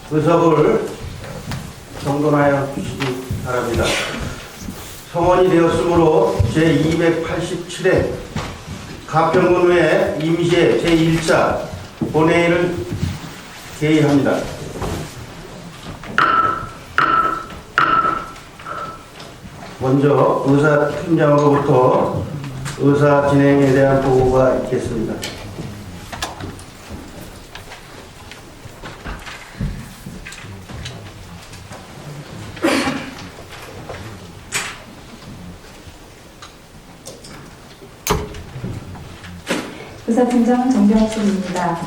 의석을 정돈하여 주시기 바랍니다. 성원이 되었으므로 제287회 가평군의 임시회 제1차 본회의를 개의합니다. 먼저 의사팀장으로부터 의사 진행에 대한 보고가 있겠습니다. 의사팀장 정병숙입니다.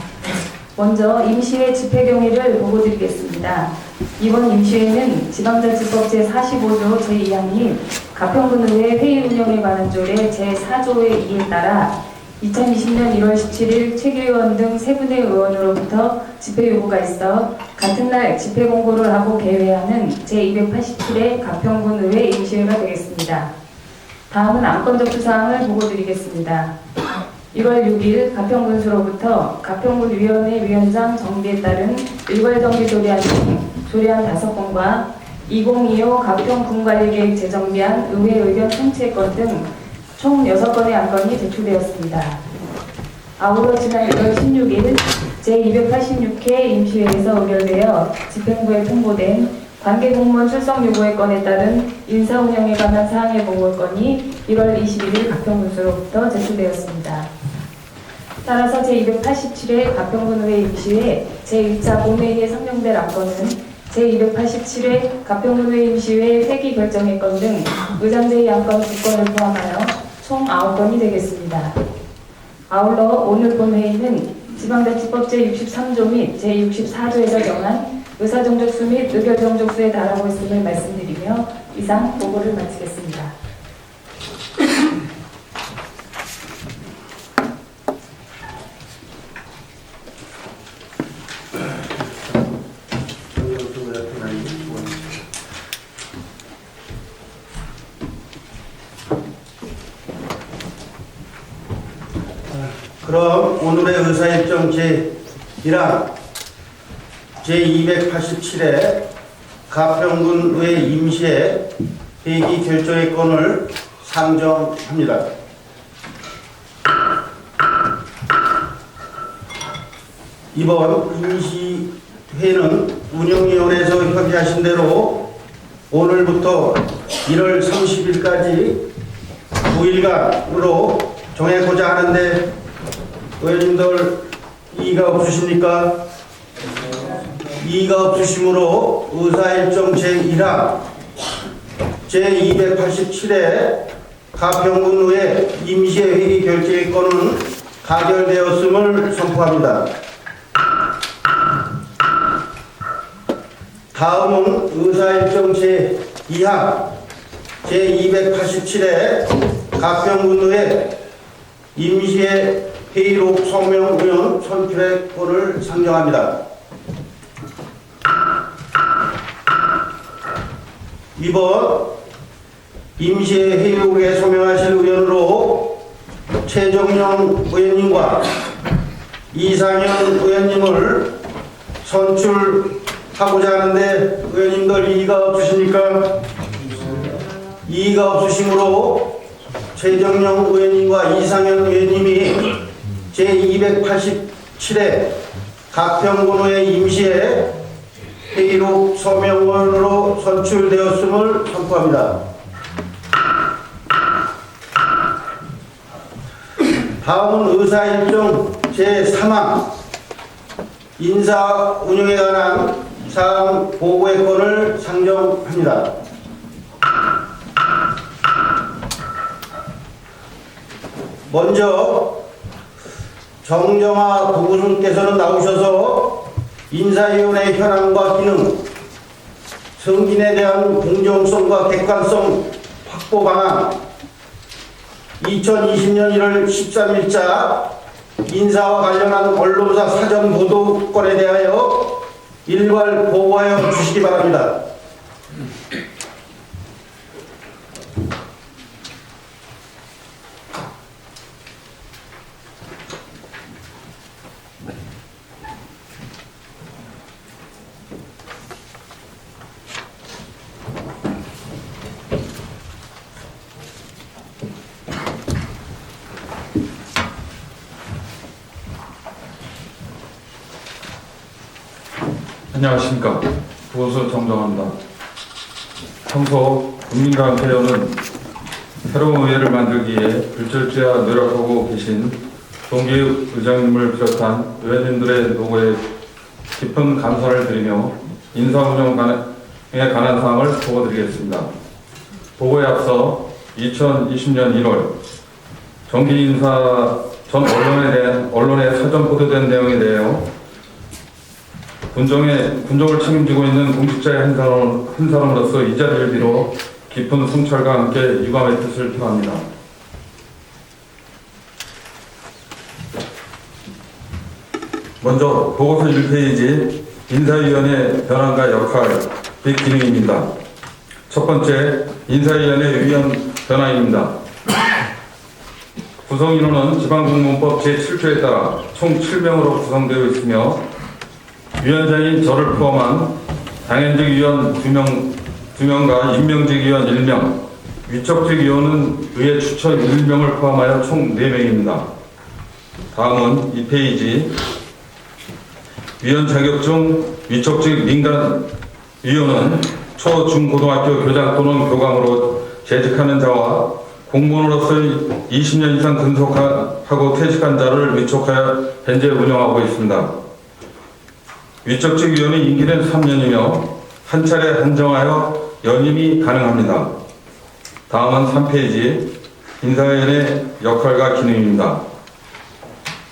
먼저 임시회 집회경위를 보고드리겠습니다. 이번 임시회는 지방자치법 제45조 제2항이 가평군의회 회의 운영에 관한 조례 제4조의 2에 따라 2020년 1월 17일 최규의원 등 세 분의 의원으로부터 집회 요구가 있어 같은 날 집회 공고를 하고 개회하는 제287회 가평군의회 임시회가 되겠습니다. 다음은 안건적 사항을 보고드리겠습니다. 1월 6일 가평군수로부터 가평군위원회 위원장 정비에 따른 일괄정비 조례안 등 조례안 5건과 2025 가평군관리계획 재정비안 의회 의견 청취권 등 총 6건의 안건이 제출되었습니다. 아울러 지난 1월 16일 제286회 임시회에서 의결되어 집행부에 통보된 관계공무원 출석 요구의 건에 따른 인사운영에 관한 사항의 보고건이 1월 21일 가평군수로부터 제출되었습니다. 따라서 제287회 가평군의회 임시회 제1차 본회의에 상정될 안건은 제287회 가평군의회 임시회 회기 결정의 건 등 의장제의 안건 2건을 포함하여 총 9건이 되겠습니다. 아울러 오늘 본회의는 지방자치법 제63조 및 제64조에서 정한 의사정족수 및 의결정족수에 달하고 있음을 말씀드리며 이상 보고를 마치겠습니다. 그럼 오늘의 의사일정 제1항 제287회 가평군의회 임시회 회기 결정의 건을 상정합니다. 이번 임시회는 운영위원회에서 협의하신 대로 오늘부터 1월 30일까지 9일간으로 정해고자 하는데 의원님들 이의가 없으십니까? 이의가 없으시므로 의사일정 제1항 제287회 가평군의회 임시회 회기 결정의 건은 가결되었음을 선포합니다. 다음은 의사일정 제2항 제287회 가평군의회 임시회 회의록 서명의원 선출의 건을 상정합니다. 이번 임시회 회의록에 서명하실 의원으로 최정영 의원님과 이상현 의원님을 선출하고자 하는데 의원님들 이의가 없으십니까? 이의가 없으시므로 최정영 의원님과 이상현 의원님이 제287회 가평군의회 임시회 회의록 서명원으로 선출되었음을 선포합니다. 다음은 의사일정 제3항 인사 운영에 관한 사항 보고의 건을 상정합니다. 먼저 정정화 부부님께서는 나오셔서 인사위원회의 현황과 기능, 승진에 대한 공정성과 객관성 확보 방안, 2020년 1월 13일자 인사와 관련한 언론사 사전 보도건에 대하여 일괄 보고하여 주시기 바랍니다. 안녕하십니까. 보고서 정정합니다. 평소 국민과 함께 여는 새로운 의회를 만들기에 불철주야 노력하고 계신 동기 의장님을 비롯한 의원님들의 노고에 깊은 감사를 드리며 인사운영에 관한 사항을 보고드리겠습니다. 보고에 앞서 2020년 1월 정기 인사 전 언론에 사전 보도된 내용에 대하여 군정을 책임지고 있는 공직자의 한 사람으로서 이 자리를 빌어 깊은 성찰과 함께 유감의 뜻을 표합니다. 먼저 보고서 1페이지 인사위원회 변환과 역할 및 기능입니다. 첫 번째, 인사위원회 위원 변화입니다. 구성인원은 지방공무원법 제7조에 따라 총 7명으로 구성되어 있으며 위원장인 저를 포함한 당연직 위원 2명과 임명직 위원 1명, 위촉직 위원은 의회 추천 1명을 포함하여 총 4명입니다. 다음은 2페이지 위원 자격증 위촉직 민간 위원은 초, 중, 고등학교 교장 또는 교감으로 재직하는 자와 공무원으로서의 20년 이상 근속하고 퇴직한 자를 위촉하여 현재 운영하고 있습니다. 위촉직 위원의 임기는 3년이며 한 차례 한정하여 연임이 가능합니다. 다음은 3페이지 인사위원회 역할과 기능입니다.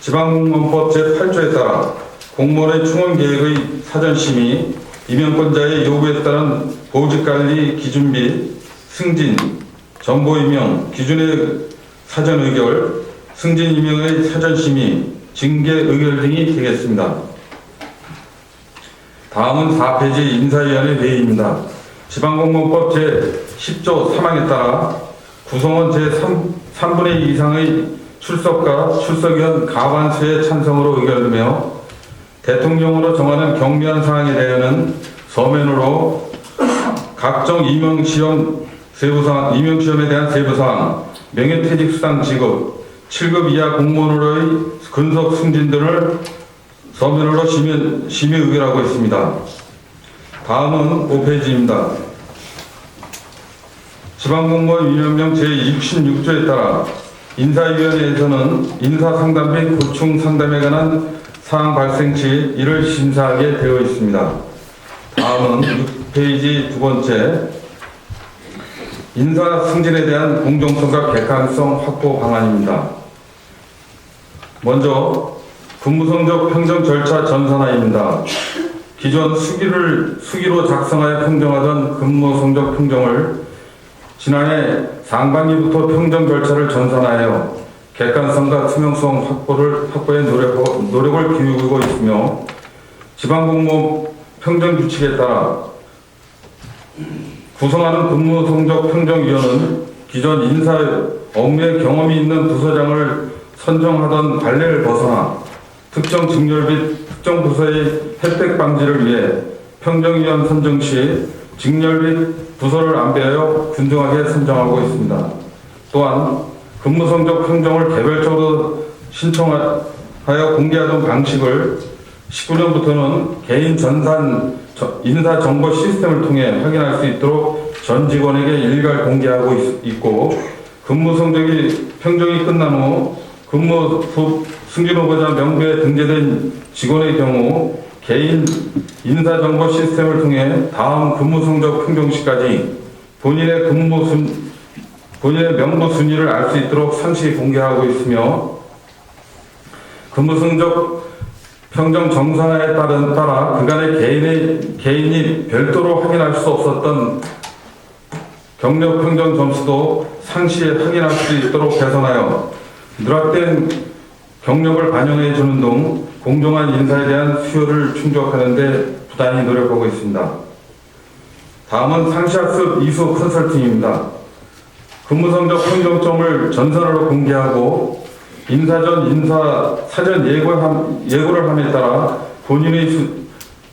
지방공무원법 제8조에 따라 공무원의 충원계획의 사전심의, 임명권자의 요구에 따른 보직관리 기준 및 승진, 정보임명, 기준의 사전의결, 승진임명의 사전심의, 징계의결 등이 되겠습니다. 다음은 4페이지 인사위원회 회의입니다. 지방공무원법 제10조 3항에 따라 구성원 제3분의 2 이상의 출석과 출석위원 과반수의 찬성으로 의결되며 대통령으로 정하는 경미한 사항에 대해서는 서면으로 각종 임용시험에 대한 세부사항, 명예퇴직 수당 지급, 7급 이하 공무원으로의 근속 승진 등을 서면으로 심의 의결하고 있습니다. 다음은 5페이지입니다. 지방공무원 위원령 제66조에 따라 인사위원회에서는 인사상담 및 고충상담에 관한 사항 발생 시 이를 심사하게 되어 있습니다. 다음은 6페이지 두 번째 인사 승진에 대한 공정성과 객관성 확보 방안입니다. 먼저 근무성적 평정 절차 전산화입니다. 기존 수기로 작성하여 평정하던 근무성적 평정을 지난해 상반기부터 평정 절차를 전산하여 객관성과 투명성 확보에 노력을 기울이고 있으며 지방공무원 평정규칙에 따라 구성하는 근무성적 평정위원은 기존 인사 업무에 경험이 있는 부서장을 선정하던 관례를 벗어나 특정 직렬 및 특정 부서의 혜택 방지를 위해 평정위원 선정 시 직렬 및 부서를 안배하여 균등하게 선정하고 있습니다. 또한 근무성적 평정을 개별적으로 신청하여 공개하던 방식을 19년부터는 개인 전산 인사정보 시스템을 통해 확인할 수 있도록 전 직원에게 일괄 공개하고 있고 근무성적이 평정이 끝난 후 근무 승진 후보자 명부에 등재된 직원의 경우 개인 인사정보 시스템을 통해 다음 근무성적 평정 시까지 본인의 명부 순위를 알 수 있도록 상시 공개하고 있으며 근무성적 평정 정산화에 따라 그간의 개인이 별도로 확인할 수 없었던 경력 평정 점수도 상시에 확인할 수 있도록 개선하여 누락된 경력을 반영해 주는 등 공정한 인사에 대한 수요를 충족하는 데 부단히 노력하고 있습니다. 다음은 상시학습 이수 컨설팅입니다. 근무성적 평정점을 전산으로 공개하고 인사 전 인사 사전 예고를 함에 따라 본인의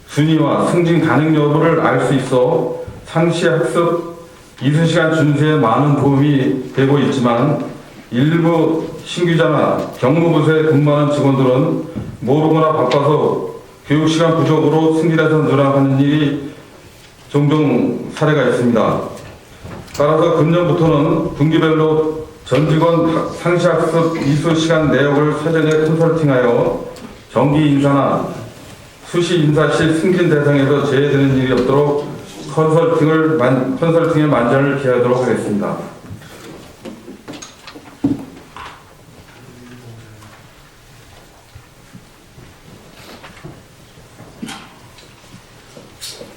순위와 승진 가능 여부를 알 수 있어 상시 학습 이수시간 준수에 많은 도움이 되고 있지만 일부 신규자나 경무부서에 근무하는 직원들은 모르거나 바빠서 교육시간 부족으로 승진해서 누락하는 일이 종종 사례가 있습니다. 따라서 금년부터는 분기별로 전 직원 상시학습 이수 시간 내역을 사전에 컨설팅하여 정기 인사나 수시 인사 시 승진 대상에서 제외되는 일이 없도록 컨설팅의 만전을 기하도록 하겠습니다.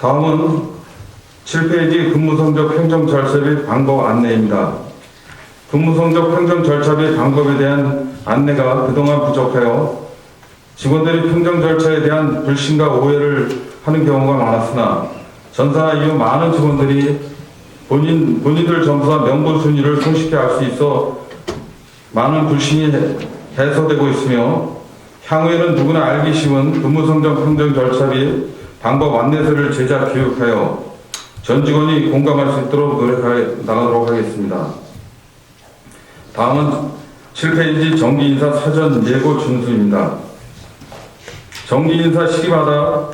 다음은 7페이지 근무성적 행정 절차 및 방법 안내입니다. 근무성적 행정 절차 및 방법에 대한 안내가 그동안 부족하여 직원들이 행정 절차에 대한 불신과 오해를 하는 경우가 많았으나 전사나 이후 많은 직원들이 본인들 점수와 명분 순위를 손쉽게 알 수 있어 많은 불신이 해소되고 있으며 향후에는 누구나 알기 쉬운 근무성적 행정 절차 및 방법 안내서를 제작 교육하여 전 직원이 공감할 수 있도록 노력해 나가도록 하겠습니다. 다음은 7페이지 정기인사 사전 예고 준수입니다. 정기인사 시기마다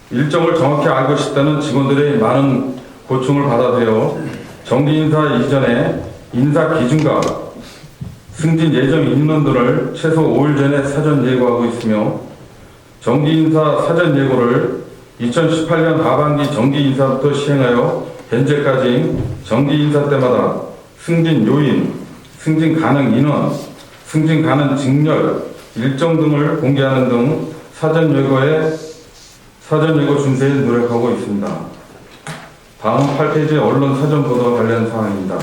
일정을 정확히 알고 싶다는 직원들의 많은 고충을 받아들여 정기인사 이전에 인사 기준과 승진 예정 인원들을 최소 5일 전에 사전 예고하고 있으며 정기인사 사전 예고를 2018년 하반기 정기인사부터 시행하여 현재까지 정기인사 때마다 승진 요인, 승진 가능 인원, 승진 가능 직렬, 일정 등을 공개하는 등 사전 예고 준수에 노력하고 있습니다. 다음 8페이지 언론 사전 보도 관련 사항입니다.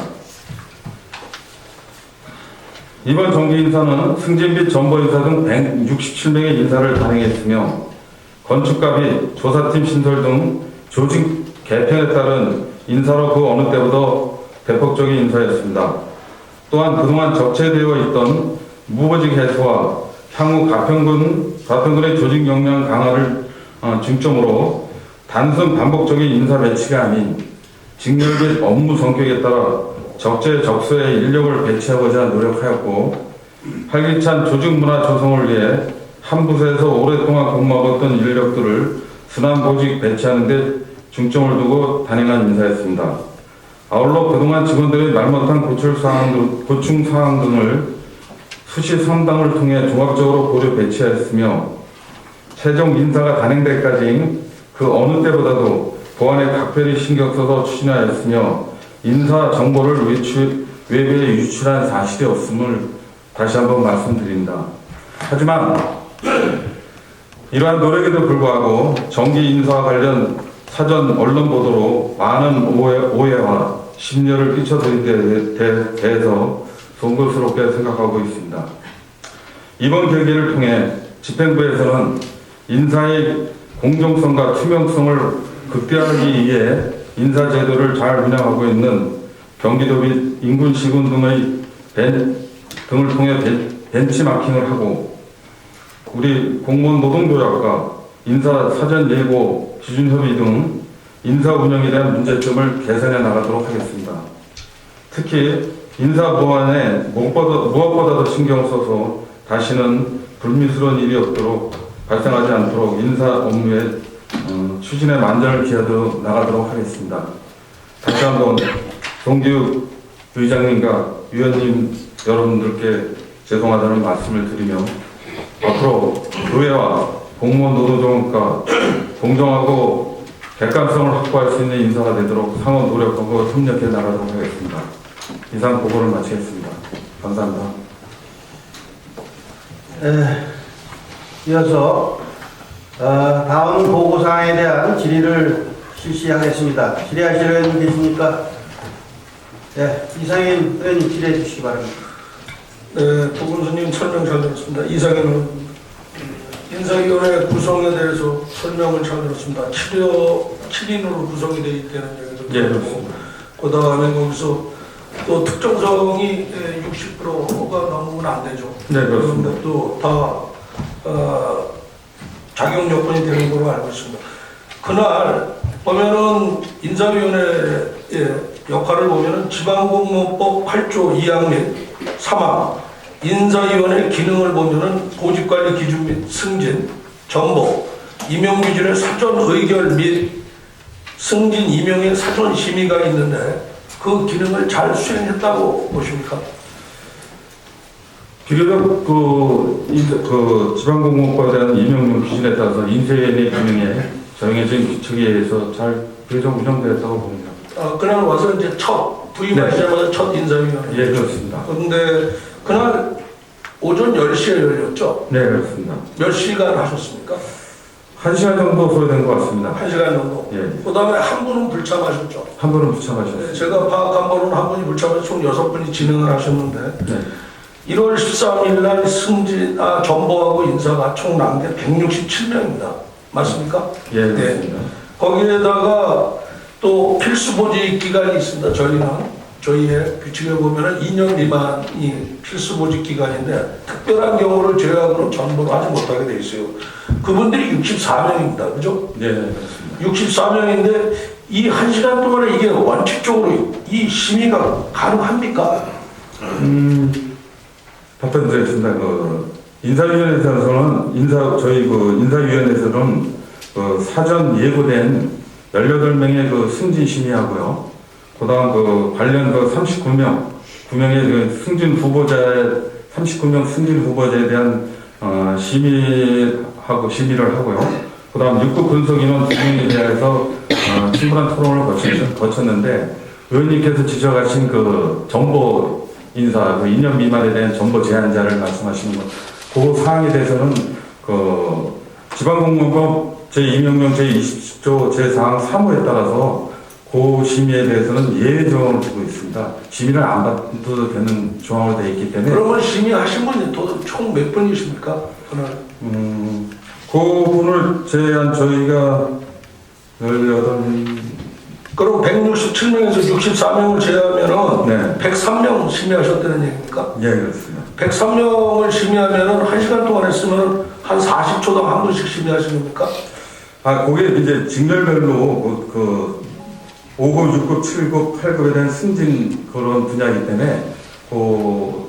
이번 정기인사는 승진 및 전보인사 등 167명의 인사를 단행했으며 건축가 및 조사팀 신설 등 조직 개편에 따른 인사로 그 어느 때보다 대폭적인 인사였습니다. 또한 그동안 적체되어 있던 무보직 해소와 향후 가평군의 조직 역량 강화를 중점으로 단순 반복적인 인사 배치가 아닌 직렬 및 업무 성격에 따라 적재적소에 인력을 배치하고자 노력하였고 활기찬 조직 문화 조성을 위해 한 부서에서 오랫동안 근무하던 인력들을 순환보직 배치하는 데 중점을 두고 단행한 인사였습니다. 아울러 그동안 직원들의 말 못한 고충 사항 등을 수시 상담을 통해 종합적으로 고려 배치하였으며 최종 인사가 단행되기까지 그 어느 때보다도 보안에 각별히 신경 써서 추진하였으며 인사 정보를 외부에 유출한 사실이 없음을 다시 한번 말씀드립니다. 하지만 이러한 노력에도 불구하고 정기 인사와 관련 사전 언론 보도로 많은 오해와 심려를 끼쳐드린 데 대해서 송구스럽게 생각하고 있습니다. 이번 계기를 통해 집행부에서는 인사의 공정성과 투명성을 극대화하기 위해 인사제도를 잘 운영하고 있는 경기도 및 인근시군 등을 통해 벤치마킹을 하고 우리 공무원 노동조약과 인사 사전 예고 기준협의 등 인사 운영에 대한 문제점을 개선해 나가도록 하겠습니다. 특히 인사 보안에 무엇보다도 신경 써서 다시는 불미스러운 일이 없도록 발생하지 않도록 인사 업무의 추진에 만전을 기하도록 나가도록 하겠습니다. 다시 한번 송기욱 의장님과 위원님 여러분들께 죄송하다는 말씀을 드리며 앞으로 의회와 공무원 노동조합과 공정하고 객관성을 확보할 수 있는 인사가 되도록 상호 노력하고 협력해 나가도록 하겠습니다. 이상 보고를 마치겠습니다. 감사합니다. 이어서 다음 보고사항에 대한 질의를 실시하겠습니다. 질의하실 의원님 계십니까? 네, 이상현 의원님 질의해 주시기 바랍니다. 네, 보건소님 설명 잘 들었습니다. 이상현 인사위원회 구성에 대해서 설명을 잘 들었습니다. 7인으로 구성이 되어 있다는 얘기도 들었고, 그 다음에 거기서 또 특정성이 60%가 넘으면 안 되죠. 네, 그렇습니다. 그런데 또 다 자격 요건이 되는 걸로 알고 있습니다. 그날 보면은 인사위원회의 역할을 보면은 지방공무원법 8조 2항 및 3항 인사위원회 기능을 보면은 보직관리 기준 및 승진, 정보, 임용 기준의 사전 의결 및 승진 임용의 사전 심의가 있는데 그 기능을 잘 수행했다고 보십니까? 비교적 그 지방공무원법에 대한 임용용 기준에 따라서 인쇄위원회 기능에 정해진 규칙에 의해서 잘 비교적 운영되었다고 봅니다. 그날 와서 이제 부임하시자마자 첫 인사위원회. 예, 그렇습니다. 그런데 그날 오전 10시에 열렸죠? 네, 그렇습니다. 몇 시간 하셨습니까? 1시간 정도 소요된 것 같습니다. 1시간 정도. 예. 그 다음에 한 분은 불참하셨죠? 한 분은 부참하셨습니다. 네, 제가 파악한 거는 한 분이 불참해서 총 6분이 진행을 하셨는데 네. 1월 13일 날 전보하고 인사가 총 남게 167명입니다. 맞습니까? 예, 그렇습니다. 거기에다가 또 필수 보직 기간이 있습니다. 저희의 규칙에 보면은 2년 미만이 필수 보직 기간인데 특별한 경우를 제외하고는 전보를 하지 못하게 돼 있어요. 그분들이 64명입니다. 그죠? 네, 그렇습니다. 64명인데 이 1시간 동안에 이게 원칙적으로 이 심의가 가능합니까? 답변드리겠습니다. 인사위원회에서는 저희 인사위원회에서는 사전 예고된 18명의 승진 심의하고요. 그다음 관련 39명의 승진 후보자의 39명 승진 후보자에 대한 심의를 하고요. 그다음 6급 분석 인원 2명에 대해서 충분한 토론을 거쳤는데 의원님께서 지적하신 전보 인사 2년 미만에 대한 전보 제한자를 말씀하시는 그 사항에 대해서는 지방공무원법 제2명령 제20조 제4항 3호에 따라서 그 심의에 대해서는 예외 조항을 두고 있습니다. 심의를 안 받아도 되는 조항으로 되어 있기 때문에. 그러면 심의하신 분이 총 몇 분이십니까? 그날? 그 분을 제한 저희가 18명. 그럼 167명에서 64명을 제외하면은 네. 103명 심의하셨다는 얘기입니까? 예, 그렇습니다. 103명을 심의하면은 1시간 동안 했으면 한 40초당 한 분씩 심의하시는 겁니까? 그게 이제 직렬별로 5급, 6급, 7급, 8급에 대한 승진 그런 분야이기 때문에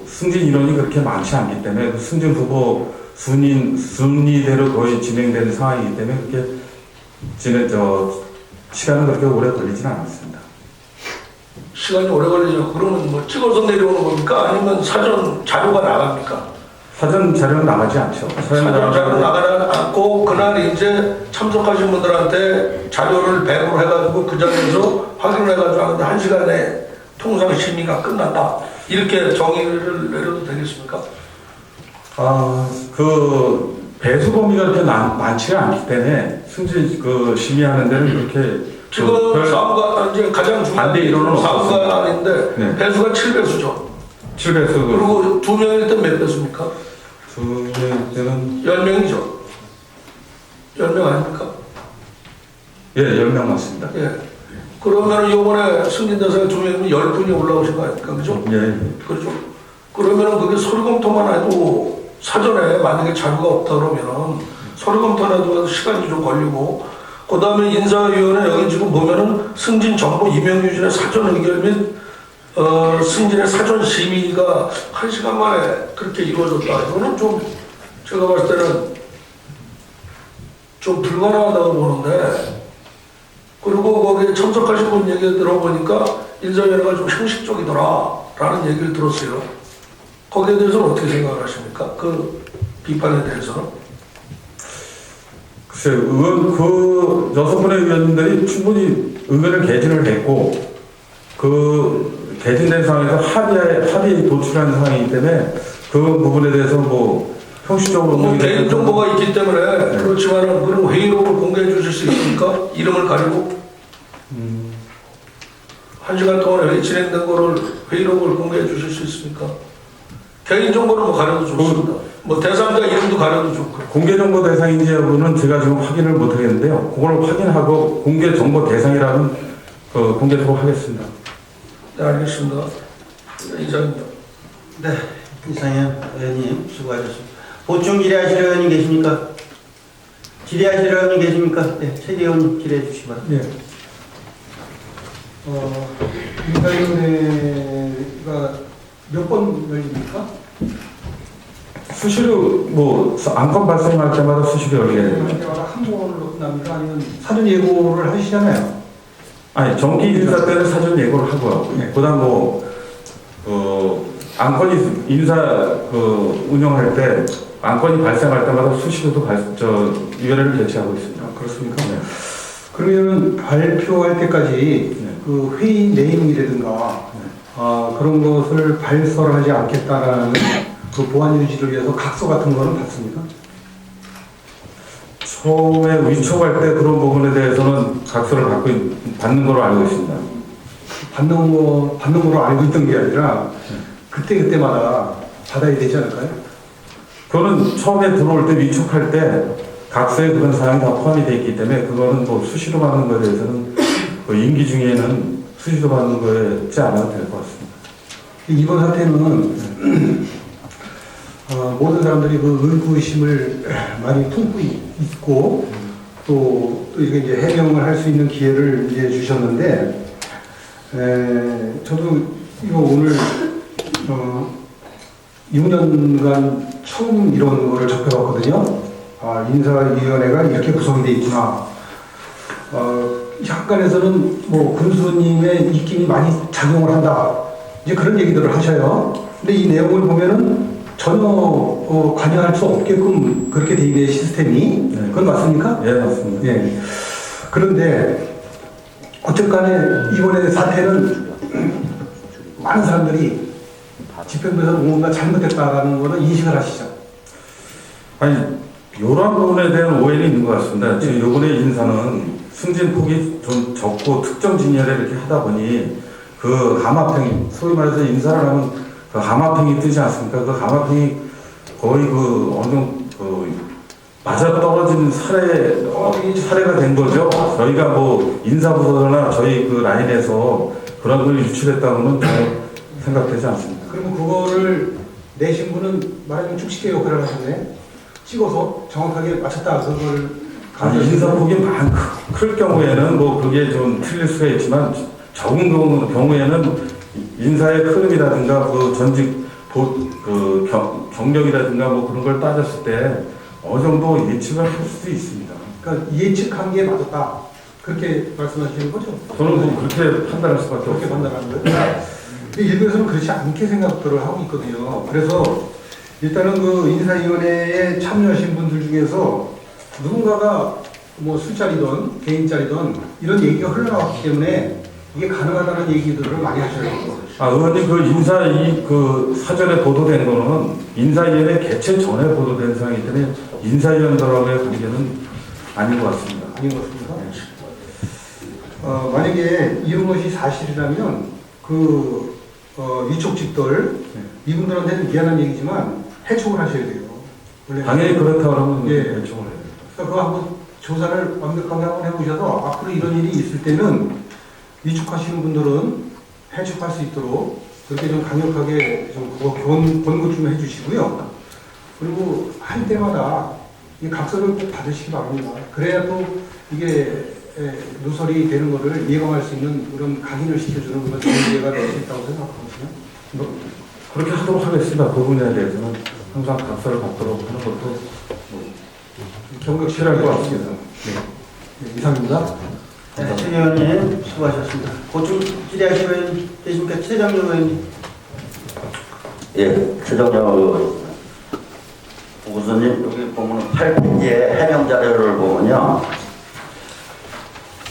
승진 인원이 그렇게 많지 않기 때문에 승진 후보 순위대로 거의 진행되는 상황이기 때문에 그렇게 시간은 그렇게 오래 걸리진 않았습니다. 시간이 오래 걸리죠. 그러면 뭐 찍어서 내려오는 겁니까? 아니면 사전 자료가 나갑니까? 사전 자료는 나가지 않죠. 사전 자료 나가지 않고 그날 이제 참석하신 분들한테 자료를 배부를 해가지고 그 자리에서 확인을 해가지고 하는데 1시간에 통상 심의가 끝났다. 이렇게 정의를 내려도 되겠습니까? 배수 범위가 그렇게 많지가 않기 때문에 승진 심의하는 데는 그렇게 지금 사무가 이제 가장 중요한 반대 이론은 사무관인데 네. 배수가 7배수죠. 7배수. 그리고 2명일 때 몇 배수입니까? 2명일 때는 10명이죠. 10명 아닙니까? 예, 10명 맞습니다. 예. 그러면 이번에 승진대사가 2명이면 10분이 올라오신 거 아닙니까? 그죠? 예. 그렇죠. 그러면은 그게 서류 검토만 해도 사전에 만약에 자료가 없다 그러면은 서류 검토만 해도 시간이 좀 걸리고 그 다음에 인사위원회 여기 지금 보면은 승진 정보 임용 유진의 사전 의결 및 승진의 사전 심의가 1시간 만에 그렇게 이루어졌다. 이거는 좀 제가 봤을 때는 좀 불가능하다고 보는데 그리고 거기에 참석하신 분 얘기 들어보니까 인사위원회가 좀 형식적이더라 라는 얘기를 들었어요. 거기에 대해서는 어떻게 생각하십니까? 그 비판에 대해서는? 글쎄요, 그 6분의 의원님들이 충분히 의견을 개진을 했고, 개진된 상황에서 합의에 도출한 상황이기 때문에 그 부분에 대해서 형식적으로. 개인정보가 있기 때문에 그렇지만 그럼 회의록을 공개해 주실 수 있습니까? 이름을 가리고? 1시간 동안 회의 진행된 거를 회의록을 공개해 주실 수 있습니까? 개인정보는 가려도 좋습니다. 대상자 이름도 가려도 좋고. 공개정보 대상인지 여부는 제가 지금 확인을 못 하겠는데요. 그걸 확인하고 공개정보 대상이라면 공개토록 하겠습니다. 네, 알겠습니다. 이상입니다. 네, 이상현 의원님 수고하셨습니다. 보충 질의하실 의원님 계십니까? 질의하실 의원님 계십니까? 네, 최 의원님 질의해 주시기 바랍니다. 예. 인사위원회가 몇 번 열립니까? 수시로 뭐 안건 발생할 때마다 수시로 열게 됩니다. 한 번으로 끝납니까? 아니면 사전 예고를 하시잖아요. 아니 정기 인사 때는 사전 예고를 하고요. 네. 그다음 안건이 인사 운영할 때 안건이 발생할 때마다 수시로도 위원회를 개최하고 있습니다. 그렇습니까? 네. 그러면 발표할 때까지 네. 그 회의 내용이라든가 그런 것을 발설하지 않겠다라는 그 보안 유지를 위해서 각서 같은 거는 받습니까? 처음에 위촉할 때 그런 부분에 대해서는 각서를 받는 걸로 알고 있습니다. 받는 거로 알고 있던 게 아니라 그때마다 받아야 되지 않을까요? 그거는 처음에 들어올 때 위촉할 때 각서에 그런 사항이 다 포함이 되어 있기 때문에 그거는 뭐 수시로 받는 거에 대해서는 그 임기 중에는 수시로 받는 거에 있지 않아도 될 것 같습니다. 이번 사태는 모든 사람들이 그 의구심을 많이 품고 있고 또 이게 이제 해명을 할 수 있는 기회를 이제 주셨는데 저도 이거 오늘 6년간 처음 이런 거를 접해봤거든요. 인사위원회가 이렇게 구성이 돼 있구나. 약간에서는 뭐 군수님의 입김이 많이 작용을 한다. 이제 그런 얘기들을 하셔요. 근데 이 내용을 보면은 전혀 관여할 수 없게끔 그렇게 돼 있는 시스템이. 네. 그건 맞습니까? 예, 맞습니다. 예. 그런데 어쨌간에 이번에 사태는 많은 사람들이 집행부에서 뭔가 잘못했다라는 거는 인식을 하시죠. 아니, 이런 부분에 대한 오해는 있는 것 같습니다. 지금 요번에 인사는 승진폭이 좀 적고 특정 진열에 이렇게 하다 보니 그 감압행위, 소위 말해서 인사를 하면 그 감압행위 뜨지 않습니까? 그 감압행위 거의 맞아 떨어진 사례가 된 거죠. 저희가 뭐 인사부서나 저희 그 라인에서 그런 걸 유출했다고는 전혀 생각되지 않습니다. 그러면 그거를 내신 분은 말하자면 축식계 역할을 하셨네. 찍어서 정확하게 맞췄다. 그걸 아니, 인사폭이 클 경우에는 뭐 그게 좀 틀릴 수가 있지만 적은 경우에는 인사의 흐름이라든가 그 전직 경력이라든가 뭐 그런 걸 따졌을 때 어느 정도 예측을 할 수도 있습니다. 그러니까 예측한 게 맞았다. 그렇게 말씀하시는 거죠? 저는 뭐 그렇게 판단할 수밖에 그렇게 없습니다. 판단하는 거예요. 근데 일부에서는 그렇지 않게 생각들을 하고 있거든요. 그래서 일단은 그 인사위원회에 참여하신 분들 중에서 누군가가 뭐 술자리든 개인자리든 이런 얘기가 흘러나왔기 때문에 이게 가능하다는 얘기들을 많이 하셔요. 의원님 그 사전에 보도된 거는 인사위원회 개최 전에 보도된 사항이기 때문에 인사위원들하고의 관계는 아닌 것 같습니다. 아닌 것 같습니다. 만약에 이런 것이 사실이라면 그 위촉직들 이분들한테는 미안한 얘기지만 해촉을 하셔야 돼요. 원래 당연히 그렇다고 하면 예. 결정을 해야 됩니다. 그러니까 그거 한번 조사를 완벽하게 한번 해보셔서 앞으로 이런 일이 있을 때는 위촉하시는 분들은 해촉할 수 있도록 그렇게 좀 강력하게 좀 권고 좀 해주시고요. 그리고 할 때마다 이 각서를 꼭 받으시기 바랍니다. 그래야 또 이게 누설이 되는 것을 예방할 수 있는 그런 각인을 시켜주는 그런 기회가 될 수 있다고 생각하거든요. 그렇게 하도록 하겠습니다. 그 부분에 대해서는 항상 각서를 받도록 하는 것도 경각 필요할 것 같습니다. 이상입니다. 네, 최 의원님 수고하셨습니다. 보충 질의하실 의원 계십니까? 최정영 의원님. 예, 최정영 교수님, 여기 보면 8페이지의 해명 자료를 보면요.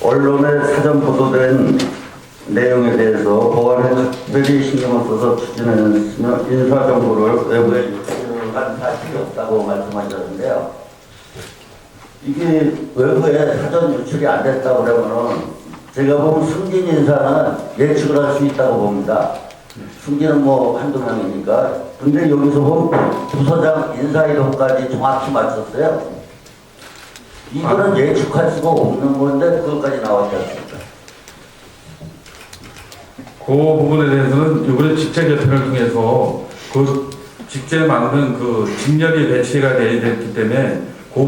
언론에 사전 보도된 내용에 대해서 보안에 특별히 신경을 써서 추진했으며 인사 정보를 외부에 유출한 사실이 없다고 말씀하셨는데요. 이게 외부에 사전 유출이 안 됐다고 그러면은 제가 보면 승진 인사는 예측을 할 수 있다고 봅니다. 승진은 뭐 한두 명이니까. 근데 여기서 보면 부서장 인사이동까지 정확히 맞췄어요. 이거는 예측할 수가 없는 건데 그것까지 나왔지 않습니까? 그 부분에 대해서는 이번에 직제 개편을 통해서 그 직제 만든 그 직렬이 배치가 되어 있기 때문에 그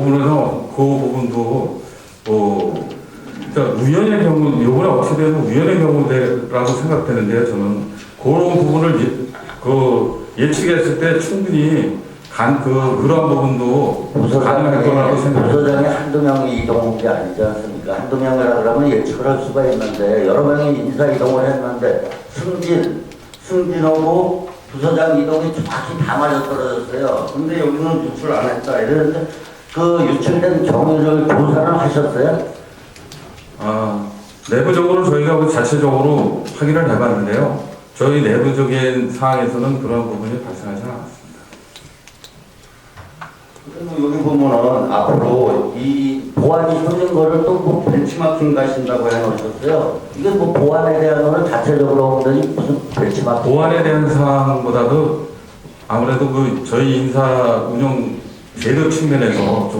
부분도 그러니까 우연의 경우 이번에 어떻게 되면 우연의 경우라고 생각되는데요. 저는 그런 부분을 예측했을 때 충분히 그런 부분도 가능할 거라고 생각합니다. 부서장이 한두 명이 이동한 게 아니지 않습니까? 한두 명이라 그러면 예측을 할 수가 있는데 여러 명이 인사 이동을 했는데 승진하고 부서장 이동이 정확히 다 맞아떨어졌어요. 근데 여기는 유출 안 했다 이랬는데 그 유출된 경위를 조사를 하셨어요? 내부적으로 저희가 자체적으로 확인을 해봤는데요. 저희 내부적인 사항에서는 그런 부분이 발생하지 않았습니다. 여기 보면은 앞으로 이 보안이 터진 거를 또 뭐 벤치마킹 가신다고 해놓으셨어요. 이게 뭐 보안에 대한 거는 자체적으로 보더니 무슨 벤치마킹? 보안에 대한 사항보다도 아무래도 저희 인사 운영 제도 측면에서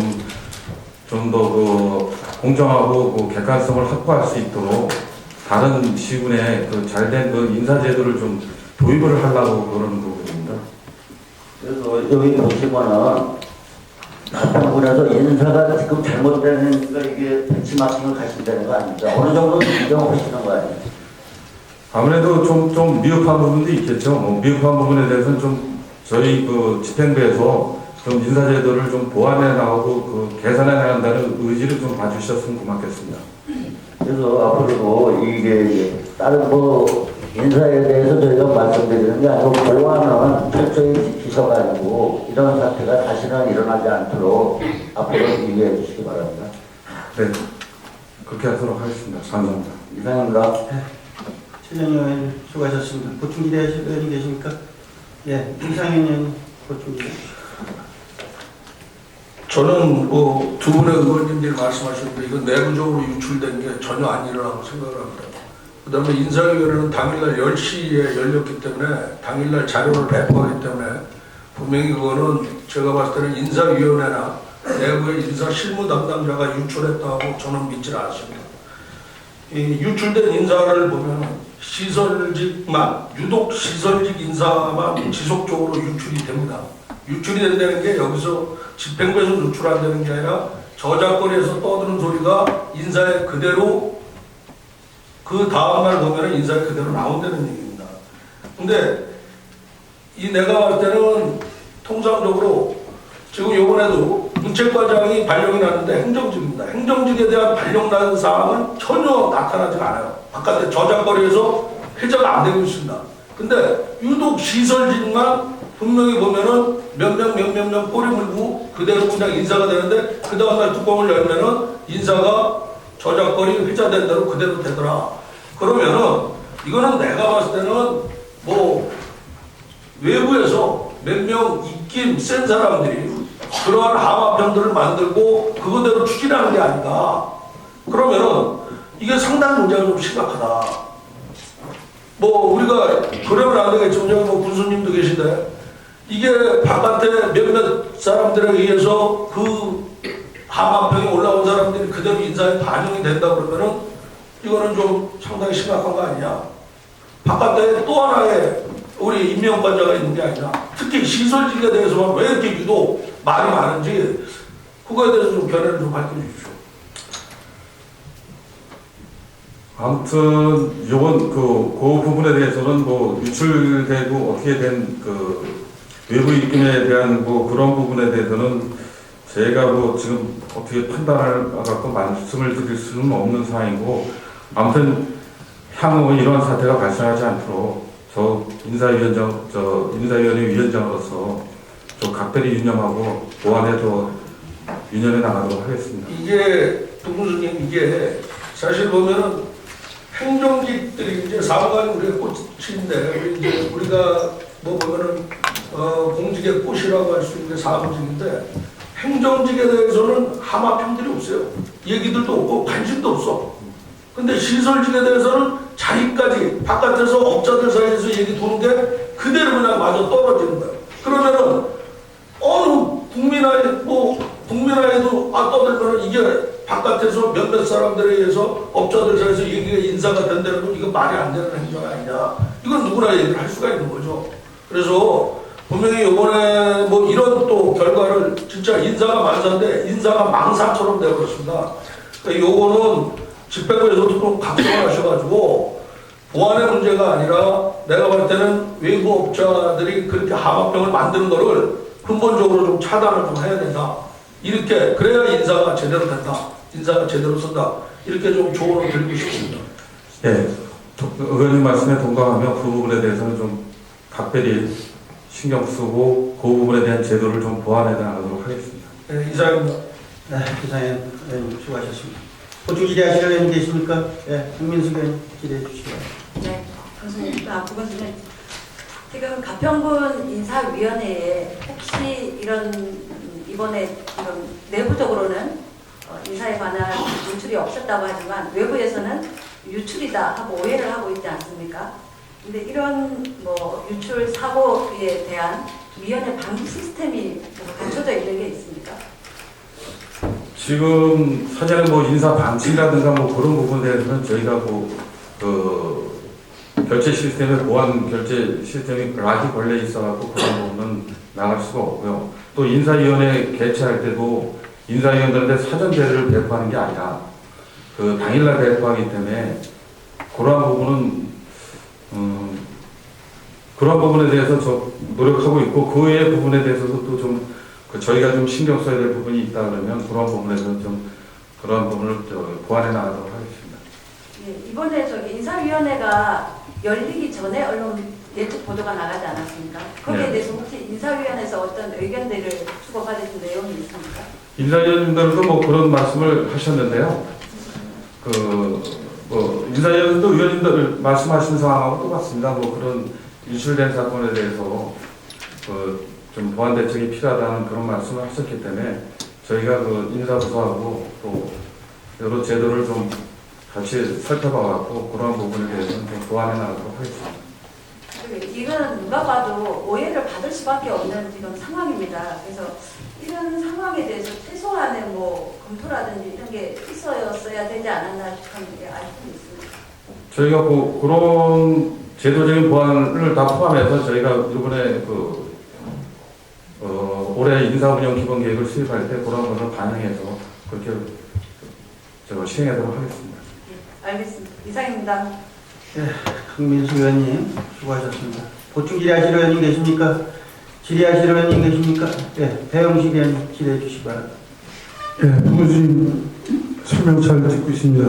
좀 더 공정하고 객관성을 확보할 수 있도록 다른 시군에 잘된 인사 제도를 좀 도입을 하려고 그러는 부분입니다. 그래서 여기 보시면은 부분에서 인사가 지금 잘못되니까 이게 벤치마킹을 가신다는 거 아닙니까? 어느 정도 인정하시는 거 아니에요? 아무래도 좀 미흡한 부분도 있겠죠. 미흡한 부분에 대해서는 좀 저희 집행부에서 좀 인사제도를 좀 보완해 나가고 개선해 나간다는 의지를 좀 봐주셨으면 고맙겠습니다. 그래서 앞으로도 이게 다른 인사에 대해서 저희가 말씀드리는 게 아니고 보완은 철저히 지키셔가지고 이런 사태가 다시는 일어나지 않도록 앞으로 유의해 주시기 바랍니다. 네, 그렇게 하도록 하겠습니다. 감사합니다. 이상입니다. 최정희 의원님 수고하셨습니다. 보충 기대하실 의원이 계십니까? 예, 이상현 의원님 보충 기대. 저는 두 분의 의원님들이 말씀하셨는데 이건 내부적으로 유출된 게 전혀 아니라고 생각을 합니다. 그 다음에 인사위원회는 당일날 10시에 열렸기 때문에 당일날 자료를 배포하기 때문에 분명히 그거는 제가 봤을 때는 인사위원회나 내부의 인사 실무 담당자가 유출했다고 저는 믿지 않습니다. 이 유출된 인사를 보면 유독 시설직 인사만 지속적으로 유출이 됩니다. 유출이 된다는 게 여기서 집행부에서 유출 안 되는 게 아니라 저작거리에서 떠드는 소리가 인사에 그대로 그 다음날 보면 인사에 그대로 나온다는 얘기입니다. 근데 내가 봤을 때는 통상적으로 지금 이번에도 문책과장이 발령이 났는데 행정직입니다. 행정직에 대한 발령난 사항은 전혀 나타나지 않아요. 바깥에 저작거리에서 회자가 안 되고 있습니다. 근데 유독 시설직만 분명히 보면은 몇 명 꼬리 물고 그대로 그냥 인사가 되는데 그 다음날 뚜껑을 열면은 인사가 저작거리 회자된 대로 그대로 되더라. 그러면은 이거는 내가 봤을 때는 외부에서 몇 명 입김 센 사람들이 그러한 하마평들을 만들고 그거대로 추진하는 게 아닌가. 그러면은 이게 상당히 문제가 좀 심각하다. 우리가 그러면 안 되겠지만 여기 군수님도 계신데 이게 바깥에 몇몇 사람들에 의해서 그 하마평에 올라온 사람들이 그대로 인사에 반영이 된다 그러면은 이거는 좀 상당히 심각한 거 아니냐. 바깥에 또 하나의 우리 임명관자가 있는 게 아니라 특히 시설직에 대해서만 왜 이렇게 유독 말이 많은지 그거에 대해서 좀 견해를 좀 밝혀 주십시오. 아무튼 이번 그 부분에 대해서는 유출되고 어떻게 된 외부 입김에 대한 그런 부분에 대해서는 제가 지금 어떻게 판단을 갖고 말씀을 드릴 수는 없는 상황이고 아무튼 향후 이런 사태가 발생하지 않도록 저 인사위원회 위원장으로서 저 각별히 유념하고 보완해 유념해 나가도록 하겠습니다. 이게 부군수님 이게 사실 보면은 행정직들이 이제 사무관이 우리의 꽃인데 우리가 보면은 공직의 꽃이라고 할 수 있는 게 사무직인데 행정직에 대해서는 하마평들이 없어요. 얘기들도 없고 관심도 없어. 근데 시설직에 대해서는 자기까지 바깥에서 업자들 사이에서 얘기 도는 게 그대로 그냥 마저 떨어지는 거예요. 그러면은 어느 국민화에도 떠들면은 이게 바깥에서 몇몇 사람들에 의해서 업자들 사이에서 얘기가 인사가 된다는 건 이거 말이 안 되는 행정 아니냐. 이건 누구나 얘기를 할 수가 있는 거죠. 그래서 분명히 이번에 이런 또 결과를 진짜 인사가 만사인데 인사가 망사처럼 되어버렸습니다. 그러니까 요거는 집행부에서도 좀 각성을 하셔가지고 보안의 문제가 아니라 내가 볼 때는 외부 업자들이 그렇게 하마평을 만드는 거를 근본적으로 좀 차단을 좀 해야 된다. 이렇게 그래야 인사가 제대로 된다. 인사가 제대로 선다. 이렇게 좀 조언을 드리고 싶습니다. 예, 의원님 말씀에 동감하며 그 부분에 대해서는 좀 각별히 신경 쓰고 그 부분에 대한 제도를 좀 보완해 나가도록 하겠습니다. 네, 이상입니다. 네, 이상현 의원님 수고하셨습니다. 보충 질의하실 의원님 계십니까? 네, 박민숙 의원님 질의해 주시기 바랍니다. 네, 교수님, 부교수님, 지금 가평군 인사위원회에 혹시 이번에 이런 내부적으로는 인사에 관한 유출이 없었다고 하지만 외부에서는 유출이다 하고 오해를 하고 있지 않습니까? 근데 이런 뭐 유출 사고에 대한 위원회 방지 시스템이 갖춰져 있는 게 있습니까? 지금 사전에 뭐 인사 방침이라든가 뭐 그런 부분에 대해서는 저희가 결제 시스템에 보안 결제 시스템이 락이 걸려 있어갖고 그런 부분은 나갈 수가 없고요. 또 인사위원회 개최할 때도 인사위원들한테 사전 자료를 배포하는 게 아니라 그 당일날 배포하기 때문에 그러한 부분은 그런 부분에 대해서 노력하고 있고 그 외의 부분에 대해서도 또 좀 저희가 좀 신경 써야 될 부분이 있다 그러면 그런 부분에서 좀 그런 부분을 보완해 나가도록 하겠습니다. 예, 이번에 인사위원회가 열리기 전에 언론 예측 보도가 나가지 않았습니까? 거기에 네. 대해서 혹시 인사위원회에서 어떤 의견들을 주고받으신 내용이 있습니까? 인사위원님들도 뭐 그런 말씀을 하셨는데요. 인사위원님도 의원님들 말씀하신 상황하고 똑같습니다. 뭐 그런 유출된 사건에 대해서 좀 보완 대책이 필요하다는 그런 말씀을 하셨기 때문에 저희가 인사부서하고 또 여러 제도를 좀 같이 살펴봐갖고 그러한 부분에 대해서는 좀 보완해 나가도록 하겠습니다. 이거는 누가 봐도 오해를 받을 수밖에 없는 지금 상황입니다. 그래서 이런 상황에 대해서 최소한의 뭐 검토라든지 이런 게 있어야 되지 않았나 하는 게 아직도 있습니다. 저희가 그런 제도적인 보완을 다 포함해서 저희가 이번에 올해 인사운영 기본 계획을 수립할 때 그런 것을 반영해서 그렇게 시행하도록 하겠습니다. 네, 알겠습니다. 이상입니다. 네, 강민수 의원님 수고하셨습니다. 보충 질의하실 의원님 계십니까? 질의하실 의원님 계십니까? 네, 배영식 의원님 질의해 주시기 바랍니다. 예, 부교수님 설명 잘 듣고 있습니다.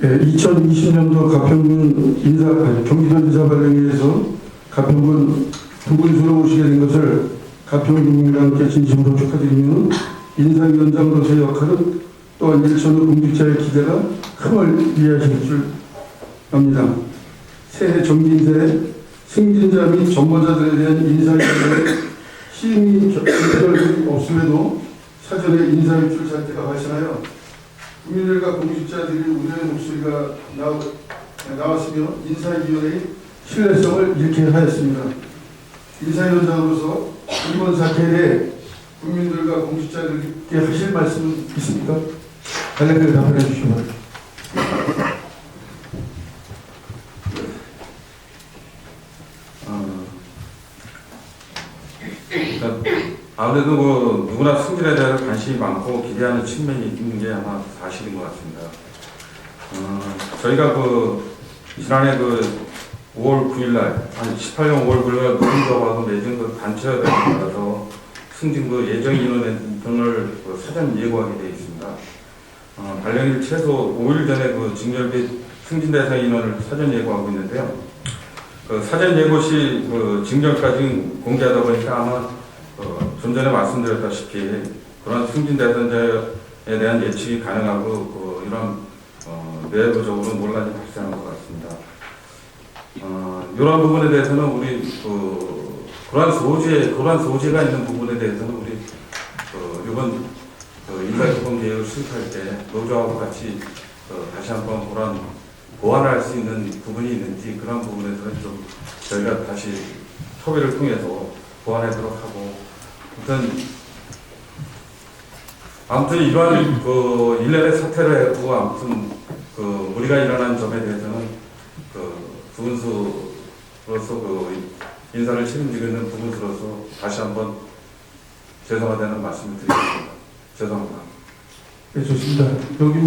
예, 2020년도 가평군 경기도 인사발령회에서 가평군 부군수로 오시게 된 것을 가평군민과 함께 진심으로 축하드리며 인사위원장으로서의 역할은 또한 일천의 공직자의 기대가 큼을 이해하실 줄 압니다. 새해 정기인사에 승진자 및 전보자들에 대한 인사위원회 시임이 결정이 없음에도 사전에 인사유출 사태가 발생하여 국민들과 공직자들이 우려의 목소리가 나왔으며 인사위원회의 신뢰성을 잃게 하였습니다. 인사위원장으로서 이번 사태에 대해 국민들과 공직자들께 하실 말씀은 있습니까? 간략하게 답변해 주시기 바랍니다. 아무래도 누구나 승진에 대한 관심이 많고 기대하는 측면이 있는 게 아마 사실인 것 같습니다. 저희가 지난해 5월 9일날, 18년 5월 9일날 노동조합하고 내준 단체회의에 따라서 승진 예정 인원 등을 사전 예고하게 되어 있습니다. 발령일 최소 5일 전에 직렬 및 승진 대상 인원을 사전 예고하고 있는데요. 사전 예고 시 직렬까지 공개하다 보니까 아마 좀 전에 말씀드렸다시피 그런 승진 대상자에 대한 예측이 가능하고 이런 내부적으로 논란이 발생한 것 같습니다. 이러한 부분에 대해서는 우리 그러한 소재가 있는 부분에 대해서는 우리 이번 인사기본 계획을 수립할 때 노조하고 같이 다시 한번 그런 보완할 수 있는 부분이 있는지 그런 부분에서는 좀 저희가 다시 협의를 통해서 보완하도록 하고 아무튼 이러한 일련의 사태를 해도 아무튼 무리가 일어난 점에 대해서는 부분수로서 인사를 책임지고 있는 부분수로서 다시 한번 죄송하다는 말씀을 드리겠습니다. 죄송합니다. 네, 좋습니다. 여기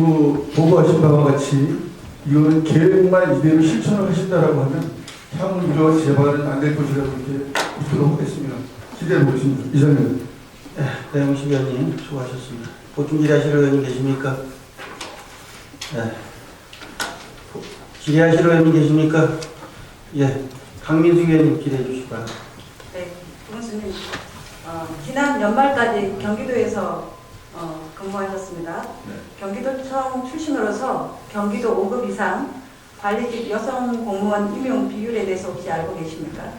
보고하신 바와 같이 이거는 계획만 이대로 실천을 하신다라고 하면 향후 이러한 재발은 안 될 것이라고 이렇게 묻도록 하겠습니다. 질의해 보겠습니다. 이사님. 배영식 의원님 수고하셨습니다. 보충 질의하실 의원님 계십니까? 네. 질의하실 의원님 계십니까? 예. 강민수 의원님 질의해 주시기 바랍니다. 네, 교수님, 지난 연말까지 경기도에서 근무하셨습니다. 경기도청 출신으로서 경기도 5급 이상 관리직 여성 공무원 임용 비율에 대해서 혹시 알고 계십니까?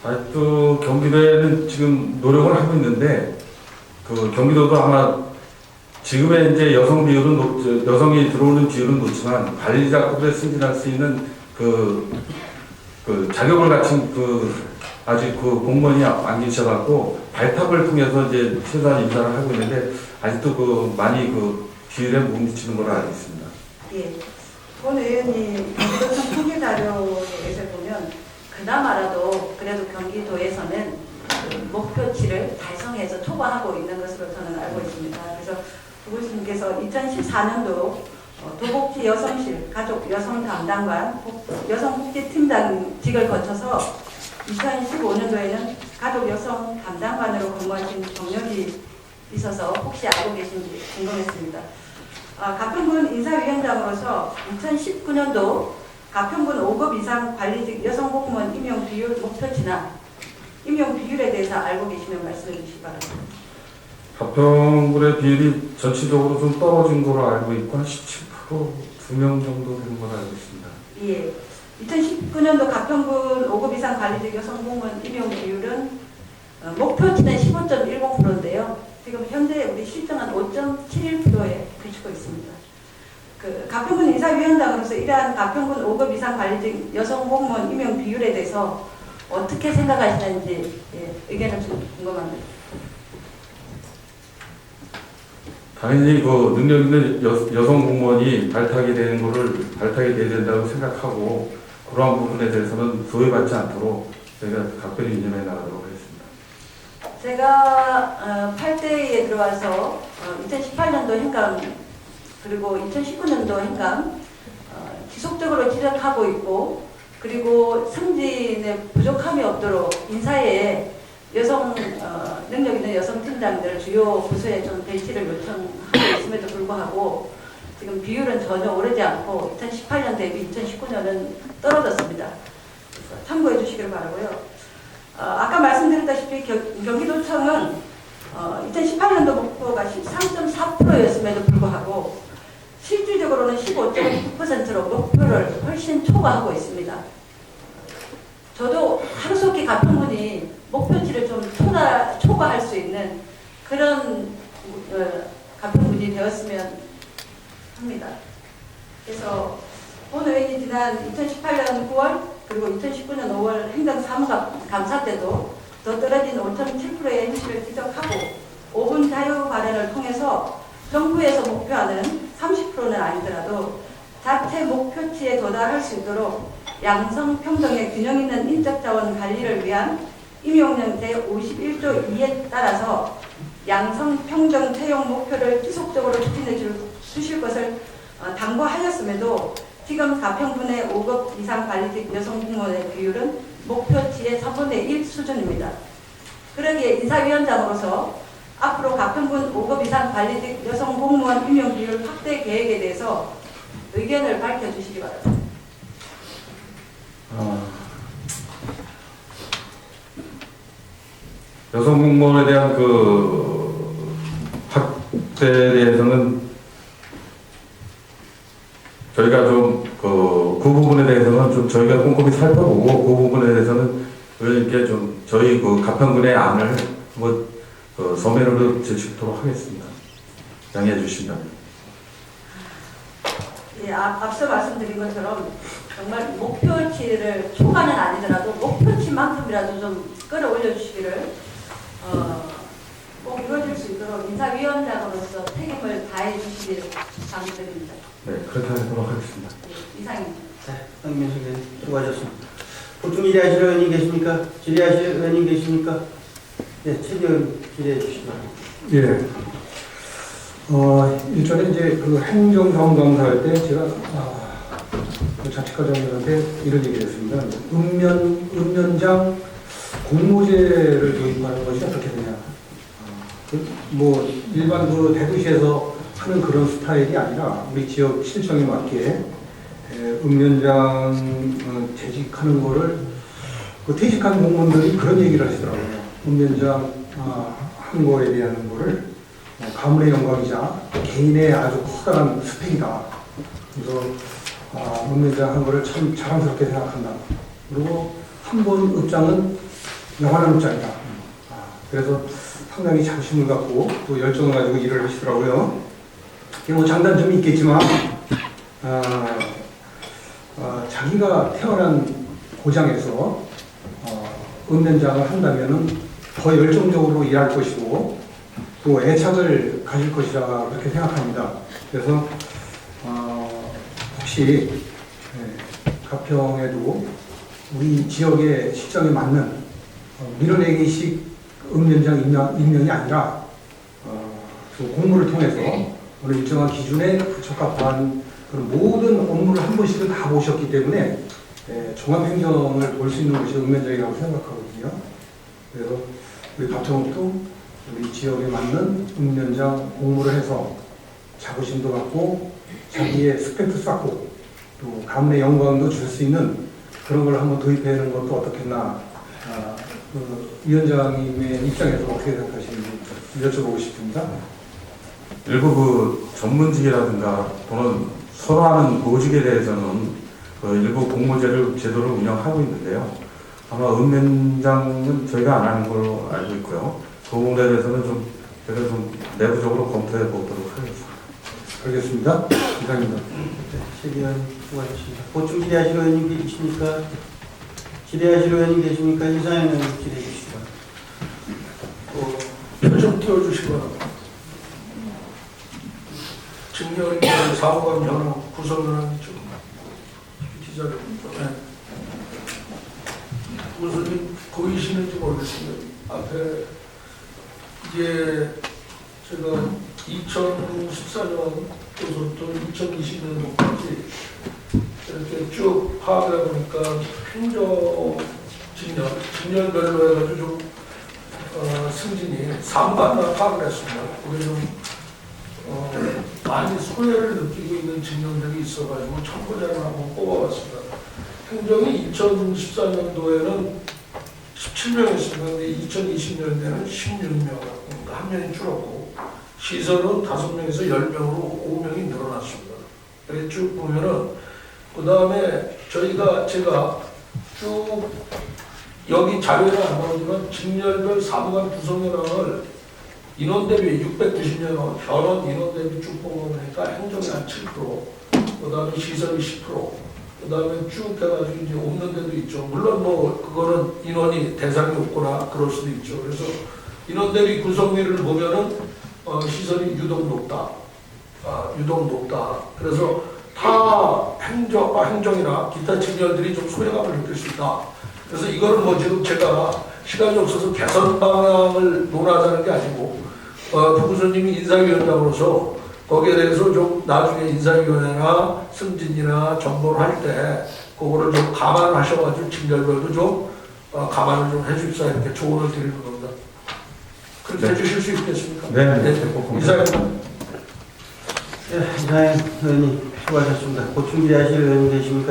아직도 경기도에는 지금 노력을 하고 있는데 그 경기도도 아마 지금의 이제 여성 비율은 여성이 들어오는 비율은 높지만 관리자급에 승진할 수 있는 그 자격을 갖춘 아직 그 공무원이 안 계셔갖고 발탁을 통해서 이제 최소한 인사를 하고 있는데 아직도 많이 비율에 못 미치는 걸로 알고 있습니다. 예. 본 의원님 경기도청 통계 자료에서 보면 그나마라도 그래도 경기도에서는 목표치를 달성해서 초과하고 있는 것으로 저는 알고 있습니다. 그래서 부교수님께서 2014년도 도복지 여성실 가족 여성 담당관 여성복지팀장직을 거쳐서 2015년도에는 가족 여성 담당관으로 근무하신 경력이 있어서 혹시 알고 계신지 궁금했습니다. 가평군 인사위원장으로서 2019년도 가평군 5급 이상 관리직 여성 공무원 임용 비율 목표치나 임용 비율에 대해서 알고 계시면 말씀해 주시기 바랍니다. 가평군의 비율이 전체적으로 좀 떨어진 걸로 알고 있고 한 17% 2명 정도 되는 걸로 알고 있습니다. 예. 2019년도 가평군 5급 이상 관리직 여성 공무원 임용 비율은 목표치는 15.10%인데요. 지금 현재 우리 실정한 5.71%에 그치고 있습니다. 가평군 인사위원장으로서 이러한 가평군 5급 이상 관리직 여성 공무원 임용 비율에 대해서 어떻게 생각하시는지 의견을 좀 궁금합니다. 당연히 능력 있는 여성 공무원이 발탁이 돼야 된다고 생각하고 그러한 부분에 대해서는 소외받지 않도록 저희가 각별히 유념해 나가도록 하겠습니다. 제가 8대에 들어와서 2018년도 행감 그리고 2019년도 행감 지속적으로 지적하고 있고 그리고 승진에 부족함이 없도록 인사에 여성 능력 있는 여성 팀장들을 주요 부서에 좀 배치를 요청하고 있음에도 불구하고 지금 비율은 전혀 오르지 않고 2018년 대비 2019년은 떨어졌습니다. 참고해 주시기를 바라고요. 아까 말씀드렸다시피 경기도청은 2018년도 목표가 13.4%였음에도 불구하고 실질적으로는 15.9%로 목표를 훨씬 초과하고 있습니다. 저도 하루속히 가평군이 목표치를 좀 초과할 수 있는 그런 가평군이 되었으면 합니다. 그래서 본 의원이 지난 2018년 9월 그리고 2019년 5월 행정사무감사 때도 더 떨어진 5.7%의 현실을 지적하고 5분 자유 발언을 통해서 정부에서 목표하는 30%는 아니더라도 자체 목표치에 도달할 수 있도록 양성평등의 균형 있는 인적 자원 관리를 위한 임용령 제51조 2에 따라서 양성평등 채용 목표를 지속적으로 추진해 주실 것을 당부하였음에도 지금 가평군의 5급 이상 관리직 여성 공무원의 비율은 목표치의 3분의 1 수준입니다. 그러기에 인사위원장으로서 앞으로 가평군 5급 이상 관리직 여성 공무원 임용 비율 확대 계획에 대해서 의견을 밝혀주시기 바랍니다. 여성 공무원에 대한 확대에 대해서는 저희가 그 부분에 대해서는 좀 저희가 꼼꼼히 살펴보고 그 부분에 대해서는 의원님께 좀 저희 가평군의 안을 서면으로 제출토록 하겠습니다. 양해해 주신다면. 예, 앞서 말씀드린 것처럼 정말 목표치를 초과는 아니더라도 목표치만큼이라도 좀 끌어올려 주시기를 꼭 이루어질 수 있도록 인사위원장으로서 책임을 다해 주시기를 당부드립니다. 네, 그렇게 하도록 하겠습니다. 네, 이상입니다. 네, 황민수 의원님 수고하셨습니다. 보충 질의하실 의원님 계십니까? 질의하실 의원님 계십니까? 네, 최 의원 질의해 주시기 바랍니다. 예. 일전에 이제 행정사무감사할 때 제가 자치과장님한테 이런 얘기를 했습니다. 읍면장 공모제를 도입하는 것이 어떻게 되냐. 뭐 일반 그 대도시에서 하는 그런 스타일이 아니라 우리 지역 실정에 맞게 읍면장 재직하는 거를 그 퇴직한 공무원들이 그런 얘기를 하시더라고요. 읍면장 한 거에 대한 거를 가문의 영광이자 개인의 아주 커다란 스펙이다. 그래서 읍면장 한 거를 참 자랑스럽게 생각한다. 그리고 한 번 읍장은 영원한 읍장이다. 그래서 상당히 자부심을 갖고 또 열정을 가지고 일을 하시더라고요. 이게 뭐 장단점이 있겠지만 자기가 태어난 고장에서 읍면장을 한다면은 더 열정적으로 일할 것이고 또 애착을 가질 것이라 그렇게 생각합니다. 그래서 혹시 가평에도 우리 지역의 실정에 맞는 밀어내기식 읍면장 임명이 아니라 그 공모를 통해서 어느 일정한 기준에 적합한 그런 모든 업무를 한 번씩은 다 보셨기 때문에 종합행정을 볼 수 있는 것이 읍면장이라고 생각하거든요. 그래서 우리 가평도 우리 지역에 맞는 읍면장 공모를 해서 자부심도 갖고 자기의 스펙도 쌓고 또 가문의 영광도 줄 수 있는 그런 걸 한번 도입하는 것도 어떻겠나. 위원장님의 입장에서 어떻게 생각하시는지 여쭤보고 싶습니다. 일부 그 전문직이라든가 또는 선호하는 보직에 대해서는 그 일부 공모제를 제도를 운영하고 있는데요. 아마 읍면장은 저희가 안 하는 걸로 알고 있고요. 그 부분에 대해서는 제가 좀 내부적으로 검토해 보도록 하겠습니다. 알겠습니다. 이상입니다. 최기현 수고하셨습니다. 보충 질의하실 의원님 계십니까? 질의하실 의원님 계십니까? 이상현 의원님 질의해 주시죠. 좀 띄워주시기 바랍니다. 증명이 사무관 전후 구성은 좀 기자를 무슨 보이시는지 모르겠습니다. 앞에 이제 제가 2014년부터 2020년도까지 이렇게 쭉 파악해 보니까 행정 진열별로 해가지고 좀 승진이 3반만 파악을 했습니다. 우리 좀 많이 소외를 느끼고 있는 직원들이 있어가지고 참고자를 한번 뽑아봤습니다. 행정이 2014년도에는 17명이었습니다. 근데 2020년대는 16명, 한 명이 줄었고 시설은 5명에서 10명으로 5명이 늘어났습니다. 이렇게 쭉 보면은 그 다음에 제가 쭉 여기 자료에는 안 나오지만 직렬별 사무관 구성현황을 인원 대비 690년 현원 인원 대비 쭉 보니까 행정이 한 7%, 그 다음에 시설이 10%, 그 다음에 쭉 해가지고 이제 없는 데도 있죠. 물론 뭐 그거는 인원이 대상이 없거나 그럴 수도 있죠. 그래서 인원 대비 구성비를 보면은 시설이 유독 높다. 그래서 타 행정이나 기타 직렬들이 좀 소외감을 느낄 수 있다. 그래서 이거를 뭐 지금 제가 시간이 없어서 개선 방향을 논하자는 게 아니고 부부선님이 인사위원장으로서 거기에 대해서 좀 나중에 인사위원회나 승진이나 정보를 할 때 그거를 좀 감안하셔가지고 직렬별도 좀 감안을 좀 해주십사 이렇게 조언을 드리는 겁니다. 그렇게 해주실 수 있겠습니까? 네. 이상입니다. 이상현 의원님 수고하셨습니다. 보충 질의하실 의원님 계십니까?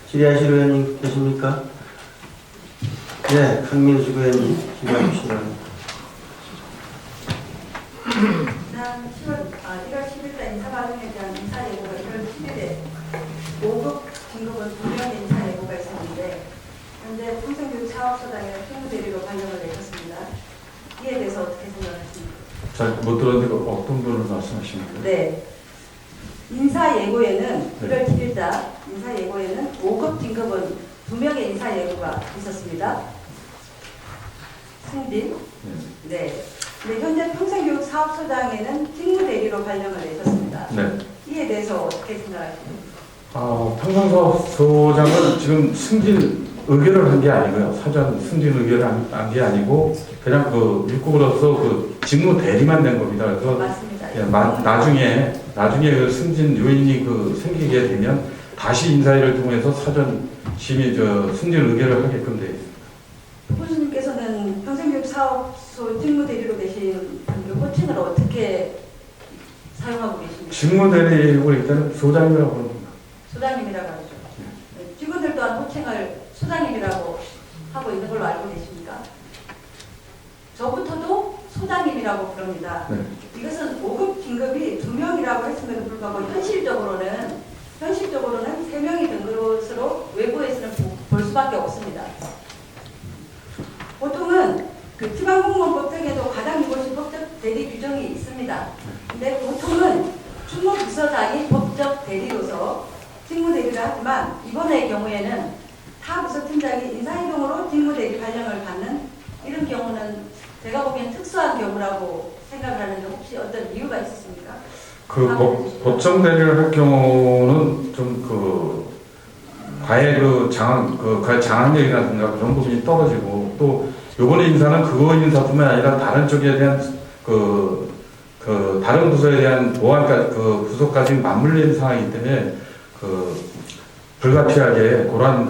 질의하실 의원님 계십니까? 네, 강민수 의원님 질의해 주시기 바랍니다. 지난 1월 10일날 인사과정에 대한 인사 예고가 1월 10일에 5급 진급은 2명의 인사 예고가 있었는데 현재 평생교육 사업소장의 총무 대리로 발령을 내셨습니다. 이에 대해서 어떻게 생각하십니까? 잘 못 들었는데 어떤 분을 말씀하시는 거예요? 네. 인사 예고에는 1월 7일자 인사 예고에는 5급 진급은 2명의 인사 예고가 있었습니다. 승진. 네. 근데 현재 평생교육 사업소장에는 직무 대리로 발령을 내셨습니다. 네. 이에 대해서 어떻게 생각하십니까? 평상소장은 지금 승진 의결을 한 게 아니고요. 사전 승진 의결을 한 게 아니고 그냥 그 일국으로서 그 직무 대리만 된 겁니다. 그래서 맞습니다. 예, 나중에 그 승진 요인이 그 생기게 되면 다시 인사위를 통해서 사전 심의 승진 의결을 하게끔 되어 있습니다. 부부님께서는 사업소 직무대리로 계신 분들 호칭을 어떻게 사용하고 계십니까? 직무대리고 일단은 소장이라고 합니다. 소장님이라고 하죠. 네, 직원들 또한 호칭을 소장님이라고 하고 있는 걸로 알고 계십니까? 저부터도 소장님이라고 부릅니다. 네. 이것은 5급 긴급이 2명이라고 했음에도 불구하고 현실적으로는 3명이 된 것으로 외부에서는 볼 수밖에 없습니다. 보통은 그 지방공무원법 등에도 과장 유고시 법적 대리 규정이 있습니다. 근데 보통은 충무부서장이 법적 대리로서 직무대리를 하지만 이번의 경우에는 타 부서팀장이 인사이동으로 직무대리 발령을 받는 이런 경우는 제가 보기엔 특수한 경우라고 생각을 하는데 혹시 어떤 이유가 있었습니까? 그 법정 대리를 할 경우는 좀 과외 장학력이라든가 그런 부분이 떨어지고 또 요번에 인사는 그거 인사뿐만 아니라 다른 쪽에 대한 다른 부서에 대한 보안까지 부서까지 맞물리는 상황이기 때문에 불가피하게 그러한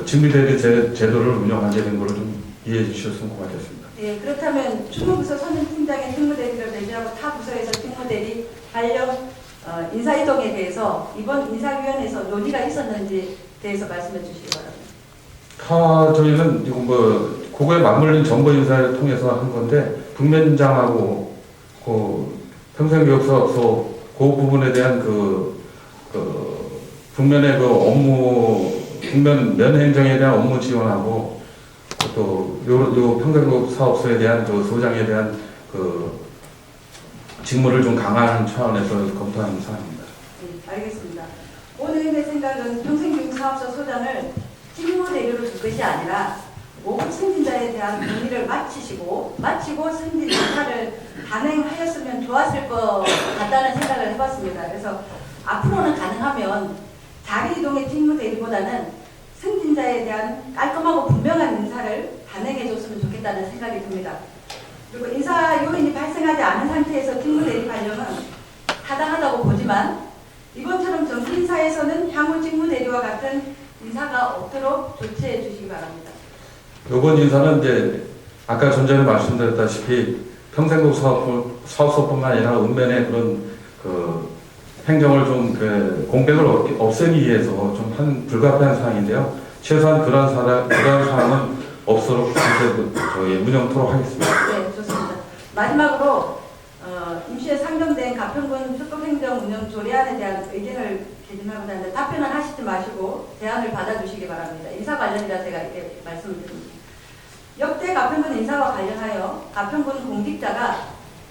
직무대리 제도를 운영하게 된 것을 좀 이해해 주셨으면 고맙겠습니다. 네, 그렇다면 충무부서 선임팀장의 직무대리를 배제하고 타 부서에서 직무대리 발령 인사이동에 대해서 이번 인사위원회에서 논의가 있었는지 대해서 말씀해 주시기 바랍니다. 저희는 이거 그거에 맞물린 정보 인사를 통해서 한 건데 북면장하고 평생교육사업소 그 부분에 대한 북면의 북면 면행정에 대한 업무 지원하고 또 요 평생교육사업소에 대한 소장에 대한 직무를 좀 강화하는 차원에서 검토하는 사항입니다. 네, 알겠습니다. 오늘의 생각은 평생교육사업소 소장을 직무대리로 줄 것이 아니라 5급 승진자에 대한 논의를 마치고 승진 인사를 단행하였으면 좋았을 것 같다는 생각을 해봤습니다. 그래서 앞으로는 가능하면 자리 이동의 직무대리보다는 승진자에 대한 깔끔하고 분명한 인사를 단행해줬으면 좋겠다는 생각이 듭니다. 그리고 인사 요인이 발생하지 않은 상태에서 직무대리 발령은 타당하다고 보지만 이번처럼 정기 인사에서는 향후 직무대리와 같은 인사가 없도록 조치해 주시기 바랍니다. 이번 인사는 이제 아까 전에 말씀드렸다시피 평생교육 사업소뿐만 아니라 읍면의 그런 행정을 좀 공백을 없애기 위해서 좀 한 불가피한 사항인데요. 최소한 그런 사항은 없도록 저희 운영토록 하겠습니다. 네, 좋습니다. 마지막으로 임시에 상정된 가평군 특급행정운영 조례안에 대한 의견을 개진하고자 하는데 답변은 하시지 마시고 대안을 받아주시기 바랍니다. 인사 관련이라 제가 이렇게 말씀드립니다. 역대 가평군 인사와 관련하여 가평군 공직자가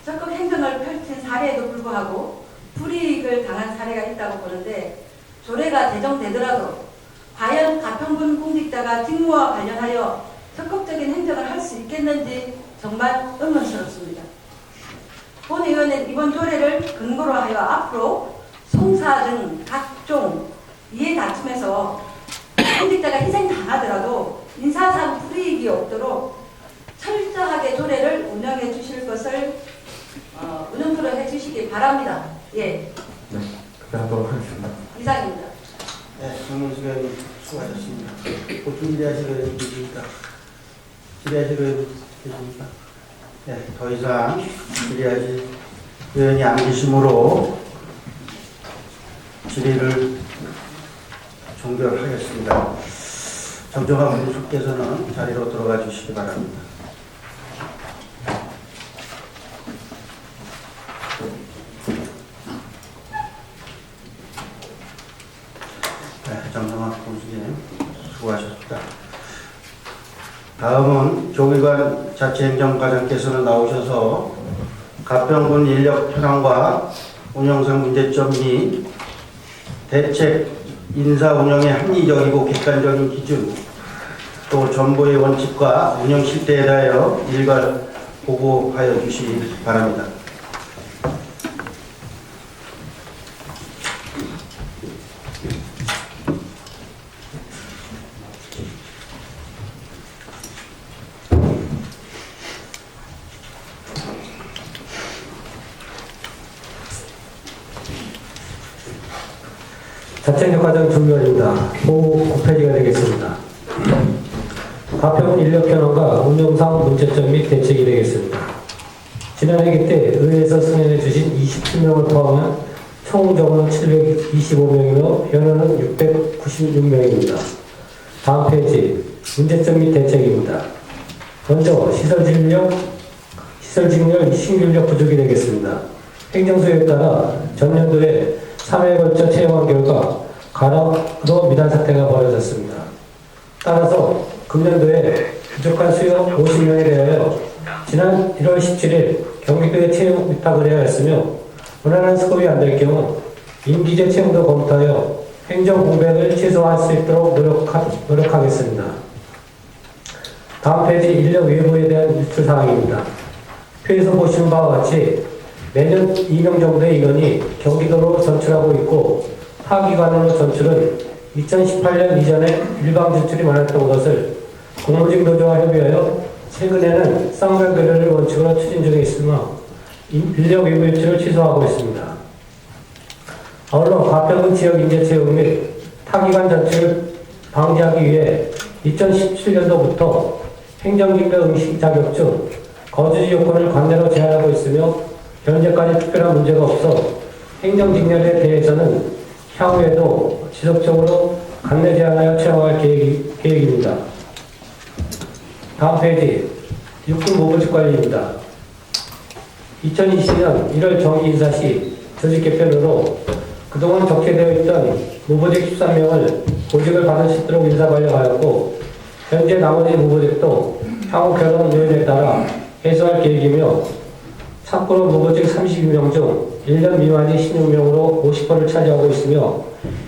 적극 행정을 펼친 사례에도 불구하고 불이익을 당한 사례가 있다고 보는데 조례가 제정되더라도 과연 가평군 공직자가 직무와 관련하여 적극적인 행정을 할 수 있겠는지 정말 의문스럽습니다. 본 의원은 이번 조례를 근거로 하여 앞으로 송사 등 각종 이해 다툼에서 공직자가 희생당하더라도 인사상 불이익이 없도록 철저하게 조례를 운영해 주실 것을 운영토를 해 주시기 바랍니다. 예. 네, 그렇게 하도록 하겠습니다. 이상입니다. 네, 정문수 의원님 수고하셨습니다. 보충 질의하실 의원님 계십니까? 질의하실 의원님 계십니까? 네, 더 이상 질의하실 의원이 안 계시므로 질의를 종결하겠습니다. 정정한 분수께서는 자리로 들어가 주시기 바랍니다. 네, 정정한 분수님 수고하셨습니다. 다음은 조기관 자치행정과장께서는 나오셔서 가평군 인력 현황과 운영상 문제점 및 대책 인사 운영의 합리적이고 객관적인 기준, 또 정보의 원칙과 운영 실태에 대하여 일괄 보고하여 주시기 바랍니다. 자치행정과장 조규환입니다. 호 9페이지가 되겠습니다. 가평은 인력 현황과 운영상 문제점 및 대책이 되겠습니다. 지난 회기 때 의회에서 승인해 주신 27명을 포함한 총 정원은 725명이며 현원은 696명입니다. 다음 페이지 문제점 및 대책입니다. 먼저 시설 직렬 신규 인력 부족이 되겠습니다. 행정소에 따라 전년도에 3회에 걸쳐 채용한 결과 가락으로 미달 사태가 벌어졌습니다. 따라서 금년도에 부족한 수요 50명에 대하여 지난 1월 17일 경기도에 채용 위탁을 해야 했으며 원활한 수급이 안 될 경우 임기제 채용도 검토하여 행정 공백을 최소화할 수 있도록 노력하겠습니다. 다음 페이지 인력 외부에 대한 유출 사항입니다. 표에서 보시는 바와 같이 매년 2명 정도의 인원이 경기도로 전출하고 있고 타 기관으로 전출은 2018년 이전에 일방 전출이 많았던 것을 공무직 노조와 협의하여 최근에는 쌍별 배려를 원칙으로 추진 중에 있으며 인력 외부 유출을 취소하고 있습니다. 아울러 가평군 지역 인재 채용 및 타기관 전출을 방지하기 위해 2017년도부터 행정직별 응시 자격증 거주지 요건을 관내로 제한하고 있으며 현재까지 특별한 문제가 없어 행정직렬에 대해서는 향후에도 지속적으로 관내 제한하여 채용할 계획입니다. 다음 페이지 육군 모부직 관리입니다. 2020년 1월 정기 인사 시 조직 개편으로 그동안 적체되어 있던 모부직 13명을 보직을 받을 수 있도록 인사 발령하였고 현재 나머지 모부직도 향후 결혼 요인에 따라 해소할 계획이며 참고로 모부직 32명 중 1년 미만이 16명으로 50%를 차지하고 있으며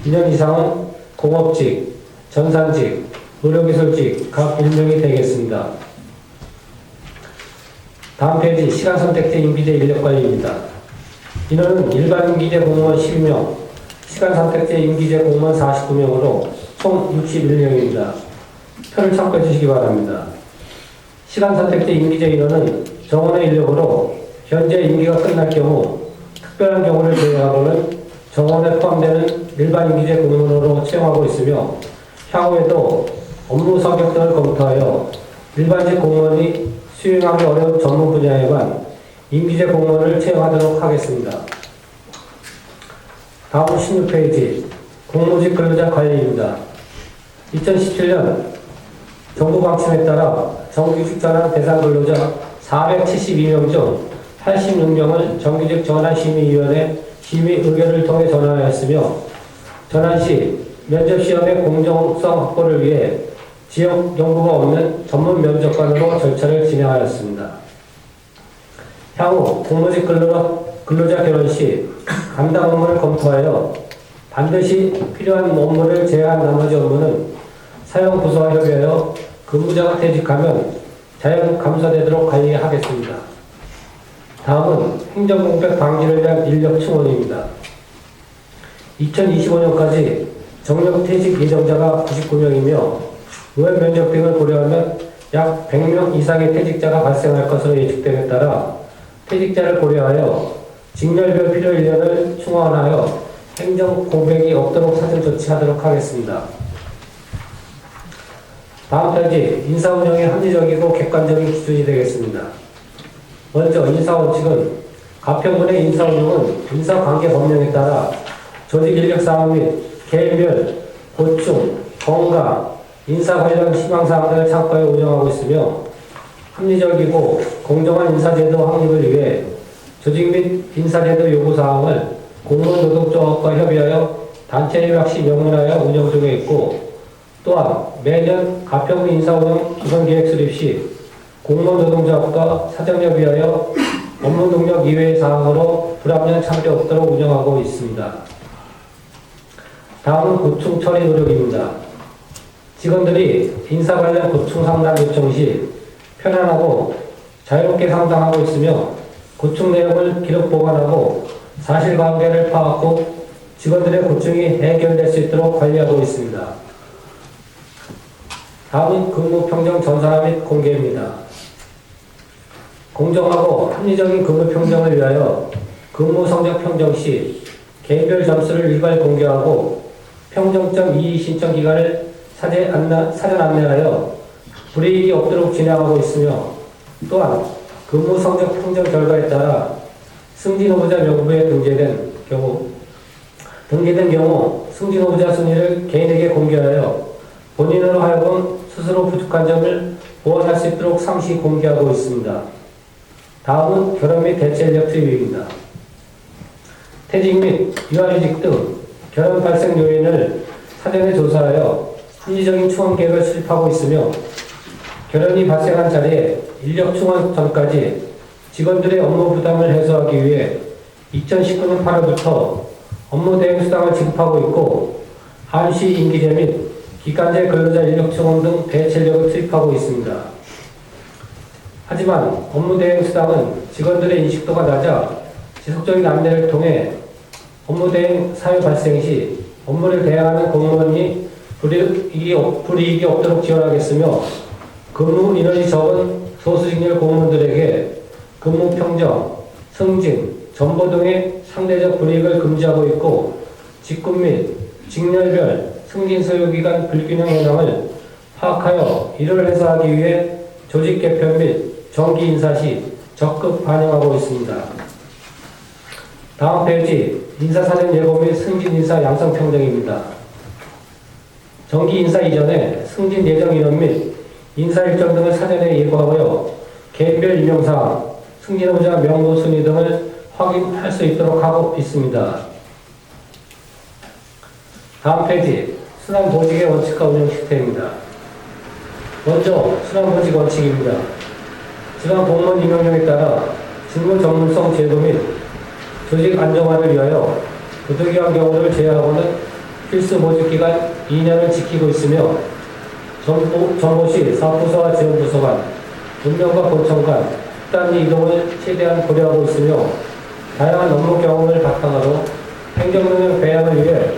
2년 이상은 공업직, 전산직, 의료기술직 각 1명이 되겠습니다. 다음 페이지 시간 선택제 임기제 인력관리입니다. 인원은 일반 임기제 공무원 12명, 시간 선택제 임기제 공무원 49명으로 총 61명입니다. 표를 참고해 주시기 바랍니다. 시간 선택제 임기제 인원은 정원의 인력으로 현재 임기가 끝날 경우 특별한 경우를 제외하고는 정원에 포함되는 일반 임기제 공무원으로 채용하고 있으며 향후에도 업무 성격 등을 검토하여 일반직 공무원이 수행하기 어려운 전문 분야에만 임기제 공무원을 채용하도록 하겠습니다. 다음 16페이지 공무직 근로자 관리입니다. 2017년 정부 방침에 따라 정규직 전환 대상 근로자 472명 중 86명을 정규직 전환심의위원회 심의 의결을 통해 전환하였으며 전환 시 면접시험의 공정성 확보를 위해 지역 연구가 없는 전문 면접관으로 절차를 진행하였습니다. 향후 공무직 근로자 결혼 시 감당 업무를 검토하여 반드시 필요한 업무를 제외한 나머지 업무는 사용 부서와 협의하여 근무자가 퇴직하면 자연 감소되도록 관리하겠습니다. 다음은 행정공백 방지를 위한 인력 충원입니다. 2025년까지 정력 퇴직 예정자가 99명이며 의원 면접 등을 고려하면 약 100명 이상의 퇴직자가 발생할 것으로 예측됨에 따라 퇴직자를 고려하여 직렬별 필요 인력을 충원하여 행정 공백이 없도록 사전 조치하도록 하겠습니다. 다음 페이지 인사 운영의 합리적이고 객관적인 기준이 되겠습니다. 먼저 인사 원칙은 가평군의 인사 운영은 인사관계 법령에 따라 조직 인력 사항 및 개인별 고충, 건강, 인사 관련 희망사항들을 참고해 운영하고 있으며 합리적이고 공정한 인사제도 확립을 위해 조직 및 인사제도 요구사항을 공무원 노동조합과 협의하여 단체 협약 시 명문하여 운영 중에 있고 또한 매년 가평군 인사운영 기본계획 수립 시 공무원 노동조합과 사전협의하여 업무 능력 이외의 사항으로 불합리한 참여 없도록 운영하고 있습니다. 다음은 고충 처리 노력입니다. 직원들이 인사 관련 고충 상담 요청 시 편안하고 자유롭게 상담하고 있으며 고충 내용을 기록 보관하고 사실관계를 파악하고 직원들의 고충이 해결될 수 있도록 관리하고 있습니다. 다음은 근무평정 전산화 및 공개입니다. 공정하고 합리적인 근무평정을 위하여 근무 성적 평정 시 개인별 점수를 일괄 공개하고 평정점 이의 신청 기간을 사전 안내하여 불이익이 없도록 진행하고 있으며 또한 근무 성적 평정 결과에 따라 승진 후보자 명부에 등재된 경우 승진 후보자 순위를 개인에게 공개하여 본인으로 하여금 스스로 부족한 점을 보완할 수 있도록 상시 공개하고 있습니다. 다음은 결혼 및 대체 인력 투입입니다. 퇴직 및 유아휴직 등 결혼 발생 요인을 사전에 조사하여 합리적인 충원 계획을 수립하고 있으며 결혼이 발생한 자리에 인력 충원 전까지 직원들의 업무 부담을 해소하기 위해 2019년 8월부터 업무 대행 수당을 지급하고 있고 한시 임기제 및 기간제 근로자 인력 충원 등 대체 인력을 투입하고 있습니다. 하지만 업무 대행 수당은 직원들의 인식도가 낮아 지속적인 안내를 통해 업무 대행 사유 발생 시 업무를 대행하는 공무원이 불이익이 없도록 지원하겠으며 근무 인원이 적은 소수직렬 공무원들에게 근무 평정, 승진, 전보 등의 상대적 불이익을 금지하고 있고 직군 및 직렬별 승진 소요 기간 불균형 현황을 파악하여 이를 해소하기 위해 조직 개편 및 정기 인사 시 적극 반영하고 있습니다. 다음 페이지 인사사전 예고 및 승진 인사 양성 평정입니다. 정기 인사 이전에 승진 예정 인원 및 인사 일정 등을 사전에 예고하고요. 개인별 임명사항, 승진 후보자 명부 순위 등을 확인할 수 있도록 하고 있습니다. 다음 페이지 순환보직의 원칙과 운영 시스템입니다. 먼저 순환보직 원칙입니다. 지방 공무원 임명령에 따라 직무 전문성 제도 및 조직 안정화를 위하여 부득이한 경우를 제외하고는 필수 보직기간 2년을 지키고 있으며 정보시 사업부서와 지원부서 간, 운명과 본청 간, 단위 이동을 최대한 고려하고 있으며 다양한 업무 경험을 바탕으로 행정능력 배양을 위해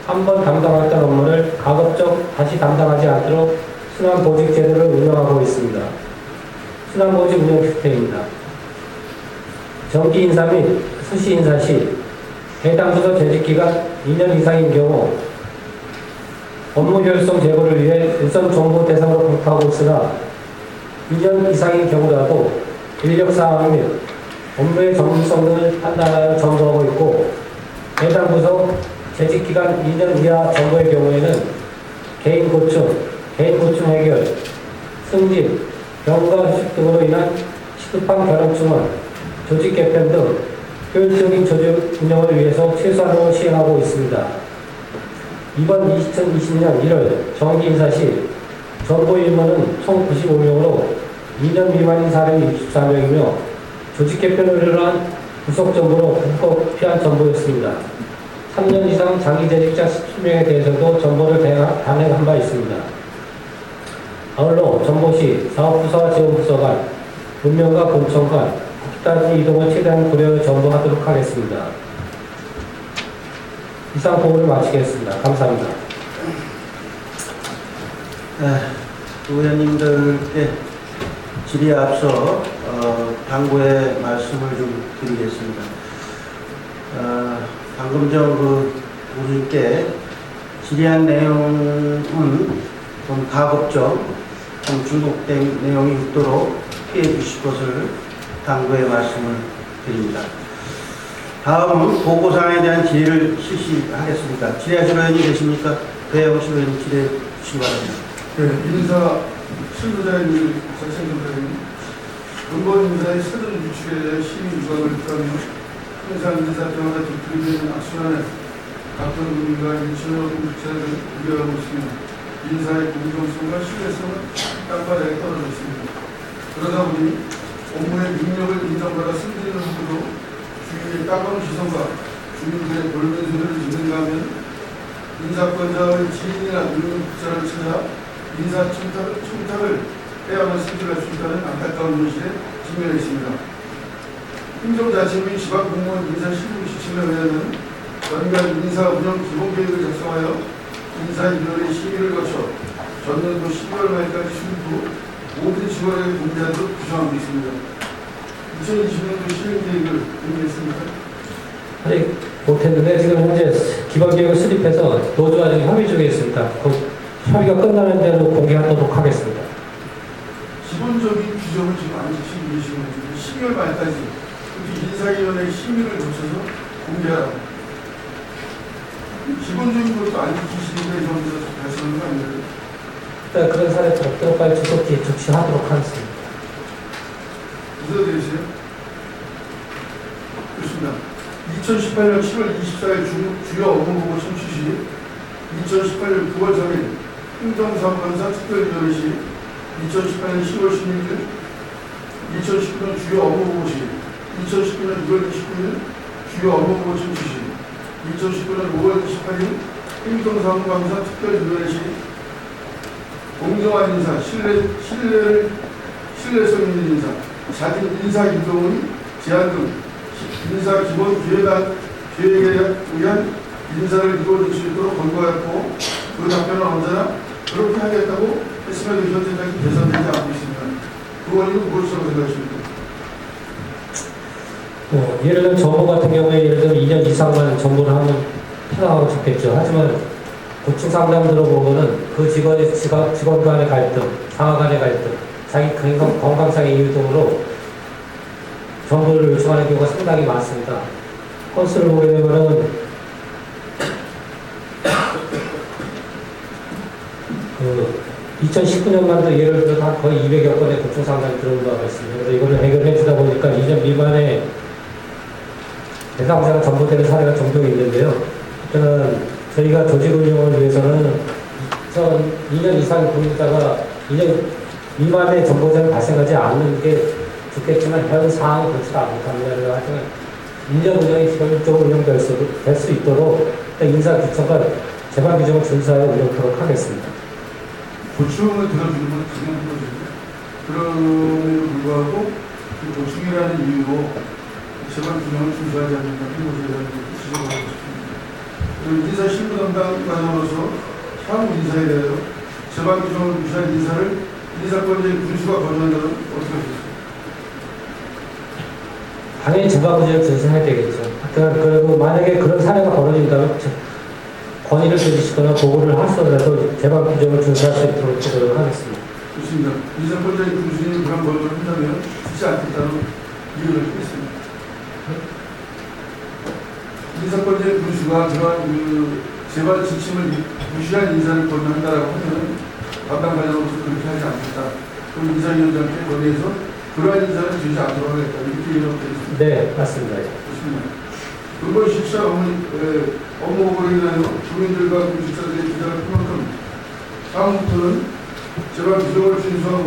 한 번 담당했던 업무를 가급적 다시 담당하지 않도록 순환보직 제도를 운영하고 있습니다. 순환보직 운영 시스템입니다. 정기 인사 및 수시 인사 시 해당 부서 재직기간 2년 이상인 경우 업무 효율성 제고를 위해 우선 정보 대상으로 검토하고 있으나 2년 이상인 경우라도 인력 상황 및 업무의 전문성 등을 판단하여 점검하고 있고 해당 부서 재직기간 2년 이하 정보의 경우에는 개인 고충 해결, 승진, 병가 휴직 등으로 인한 시급한 결혼 충원, 조직 개편 등 효율적인 조직 운영을 위해서 최소한으로 시행하고 있습니다. 이번 2020년 1월 정기 인사 시 전보 인원은 총 95명으로 2년 미만인 사람이 64명이며 조직 개편을 위한 구속 정보로 불법 피한 정보였습니다. 3년 이상 장기 재직자 17명에 대해서도 정보를 단행한 바 있습니다. 아울러 정보시 사업부서와 지원부서 간, 문명과 본청 간, 국단위 이동을 최대한 고려해 정보하도록 하겠습니다. 이상 보고를 마치겠습니다. 감사합니다. 의원님들께 질의에 앞서 당부의 말씀을 좀 드리겠습니다. 방금 전 우리께 질의한 내용은 좀 가급적 좀 중복된 내용이 있도록 피해 주실 것을 당부의 말씀을 드립니다. 다음은 보고사항에 대한 질의를 실시하겠습니다. 질의하실 의원이 계십니까? 배영실 의원님 질의해 주시기 바랍니다. 네, 인사 실무자인 자신들은 근본 인사의 새로운 유출에 대한 시민 유감을 표하며 항상 인사 때마다 뒤틀리는 악순환에 각종 국민과 일천여 공직자를 우려하고 있습니다. 인사의 공정성과 신뢰성은 땅바닥에 떨어져 있습니다. 그러다 보니 업무의 능력을 인정받아 승진을 하고도 주위의 따가운 시선과 주민들의 볼멘 소리를 듣는가 하면 인사권자의 지인이나 능력자를 찾아 인사 청탁을 빼앗아 승진할 수 있다는 안타까운 현실에 직면해 있습니다. 행정자치 및 지방공무원 인사 실무 지침에 의하면 연간 인사 운영 기본계획을 작성하여 인사 1월에 심의를 거쳐 전년도 12월 말까지 수립 후 모든 직원에게 공개하도록 규정하고 있습니다. 2020년도 시행계획을 공개했습니다. 아직 못했는데 지금 현재 기본계획을 수립해서 노조와 지금 협의 중에 있습니다. 곧 협의가 끝나는 대로 공개하도록 하겠습니다. 기본적인 규정을 지금 안 지키고 계시는 거죠. 12월 말까지 특히 인사위원회 심의를 거쳐서 공개하라고. 기본적인 것도 안 지키시는데 여기서 발생하는 거 아니에요? 일단 그런 사례가 없도록 빨리 조속히 조치하도록 하겠습니다. 인사드리세요. 좋습니다. 2018년 7월 24일 주요 업무보고 청취 시 2018년 9월 3일 행정사무감사 특별위원회 시 2018년 10월 16일 2019년 주요 업무보고 시 2019년 6월 29일 주요 업무보고 청취 시 2019년 5월 28일 행정사무감사 특별위원회 시 공정한 인사, 신뢰성 있는 인사, 자진 인사 유동의 제한 등 인사 기본 계획에 의한 인사를 이루어질 수 있도록 권고하였고 그 답변은 언제나 그렇게 하겠다고 했음에도 현재까지 개선되지 않고 있습니다. 그 원인은 무엇이라고 생각하십니까? 예를 들면 정부 같은 경우에 예를 들면 2년 이상만 정부를 하면 편하고 좋겠죠. 하지만 고충 상담 들어보면은 그 직원 간의 갈등, 상하 간의 갈등, 자기 건강상의 이유 등으로 정보를 요청하는 경우가 상당히 많습니다. 건수를 보게 되면은 그 2019년만도 예를 들어서 한 거의 200여 건의 고충 상담이 들어온 바가 있습니다. 그래서 이거를 해결해 주다 보니까 2년 미만의 대상자가 전부되는 사례가 종종 있는데요. 일단은 저희가 조직 운영을 위해서는 2년 이상 근무자가 2년 미만의 정보자가 발생하지 않는 게 좋겠지만 현 상황이 그렇지 않답니다. 그래서 하여튼 1년 운영이 기본적으로 운영될 수 있도록 인사 규칙과 재반 규정을 준수하여 운영하도록 하겠습니다. 고충을 들어주는 건 당연한 거죠. 그럼에도 불구하고 그 고충이라는 이유로 재반 규정을 준수하지 않는다는 것에 대한 지적을 하고 싶습니다. 그리고 인사 실무 담당 과정으로서 향후 인사에 대하여 재반 규정을 무시한 인사를 인사권자의 군수가 권유한다면 어떻게 하시겠습니까? 당연히 재반 규정을 준수해야 되겠죠. 그리고 만약에 그런 사례가 벌어진다면 건의를 제기시거나 보고를 하더라도 재반 규정을 준수할 수 있도록 노력하겠습니다. 좋습니다. 인사권자의 군수님이 그런 권유를 한다면 듣지 않겠다는 이유를 듣겠습니다. 인사권자의 군수가 그러한 그 재반 지침을 무시한 인사를 권유한다라고 하면 담당 과장으로서 그렇게 하지 않겠다. 그럼 인사위원장께 거기에서 그러한 인사는 되지 않도록 하겠다. 이렇게 얘기하면 되겠습니다. 네, 맞습니다. 좋습니다. 근본 실사 업무보고를 인하여 주민들과 공직자들의 기대를 큰 만큼 다음부터는 재반 규정을 준수하고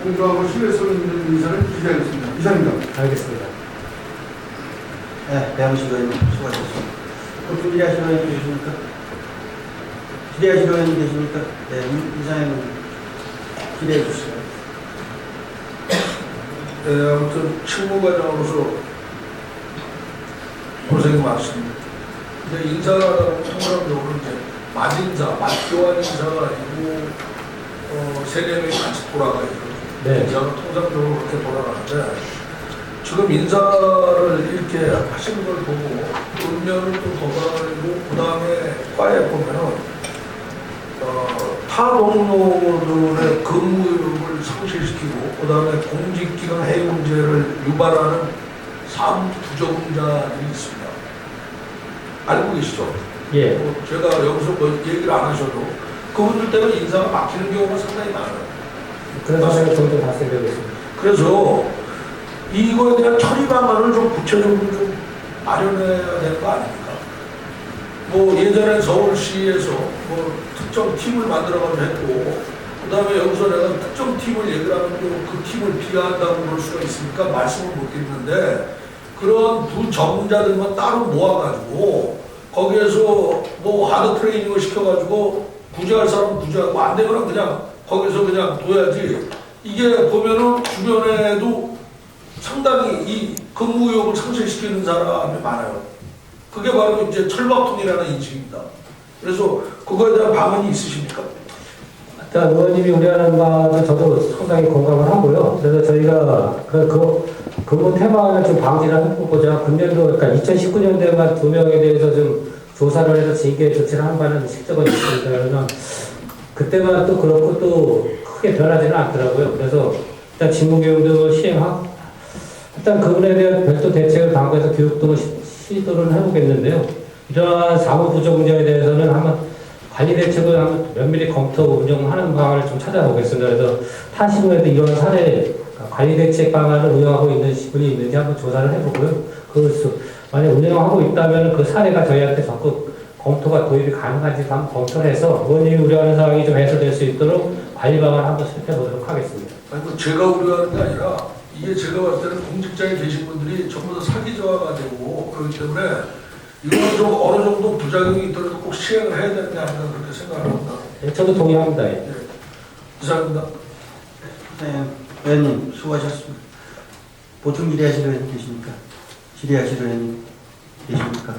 공정하고 신뢰성 있는 인사를 기대하겠습니다. 이상입니다. 알겠습니다. 네, 배양식 의원님 수고하셨습니다. 또 질의하시는 의원님 계십니까? 질의하시는 의원님 계십니까? 네, 이상형 질의해 주시죠. 네, 아무튼 실무과장으로서 고생이 많습니다. 근데 인사라고 통상적으로 이제 맛인사, 맛교환 인사가 아니고 세네 명이 같이 돌아가요. 네. 인사가 통상적으로 그렇게 돌아가는데 지금 인사를 이렇게 하시는 걸 보고 운명을 또 더 가지고 그 다음에 과에 보면은 타 동료들의 근무율을 상실시키고 그 다음에 공직기관 해임제를 유발하는 사무 부적응자들이 있습니다. 알고 계시죠? 예. 제가 여기서 뭐 얘기를 안 하셔도 그분들 때문에 인사가 막히는 경우가 상당히 많아요. 그런 사례가 종종 발생되고 있습니다. 그래서 이거에 대한 처리 방안을 좀 구체적으로 좀 마련해야 되는 거 아닙니까? 뭐 예전에 서울시에서 뭐 특정 팀을 만들어가지고 했고 그 다음에 여기서 내가 특정 팀을 얘기를 하면 또 그 팀을 비하한다고 그럴 수가 있으니까 말씀을 못 드리는데 그런 두 전문자들만 따로 모아가지고 거기에서 뭐 하드 트레이닝을 시켜가지고 구제할 사람은 구제하고 안 되거나 그냥 거기서 그냥 둬야지. 이게 보면은 주변에도 상당히 이 근무 의욕을 상실시키는 사람이 많아요. 그게 바로 이제 철밥통이라는 인식입니다. 그래서 그거에 대한 방안이 있으십니까? 일단 의원님이 우려하는 바도 저도 상당히 공감을 하고요. 그래서 저희가 근무 태만을 좀 방지를 해보고자 금년도 그러니까 2019년도에만 2명에 대해서 좀 조사를 해서 징계 조치를 한 바는 실적은 있습니다. 그러면 그때만 또 그렇고 또 크게 변하지는 않더라고요. 그래서 일단 직무교육도 시행하고 일단 그분에 대한 별도 대책을 강구해서 교육도 시도를 해보겠는데요. 이러한 사무 부족 문제에 대해서는 한번 관리 대책을 한번 면밀히 검토 운영하는 방안을 좀 찾아보겠습니다. 그래서 타 시도에도 이런 사례 관리 대책 방안을 운영하고 있는 분이 있는지 한번 조사를 해보고요. 만약 운영하고 있다면 그 사례가 저희한테 적극 검토가 도입이 가능한지 한번 검토를 해서 의원님이 우려하는 사항이 좀 해소될 수 있도록 관리 방안을 한번 살펴 보도록 하겠습니다. 아니, 뭐 제가 우려하는 게 아니라 이게 제가 봤을 때는 공직자에 계신 분들이 전부 다 사기저하가 되고 그렇기 때문에 이건 좀 어느 정도 부작용이 있더라도 꼭 시행을 해야 되는 게 아닌가 그렇게 생각합니다. 네, 저도 동의합니다. 예. 네. 이상입니다. 네, 의원님 수고하셨습니다. 보충 질의하실 의원님 계십니까? 질의하실 의원님 계십니까?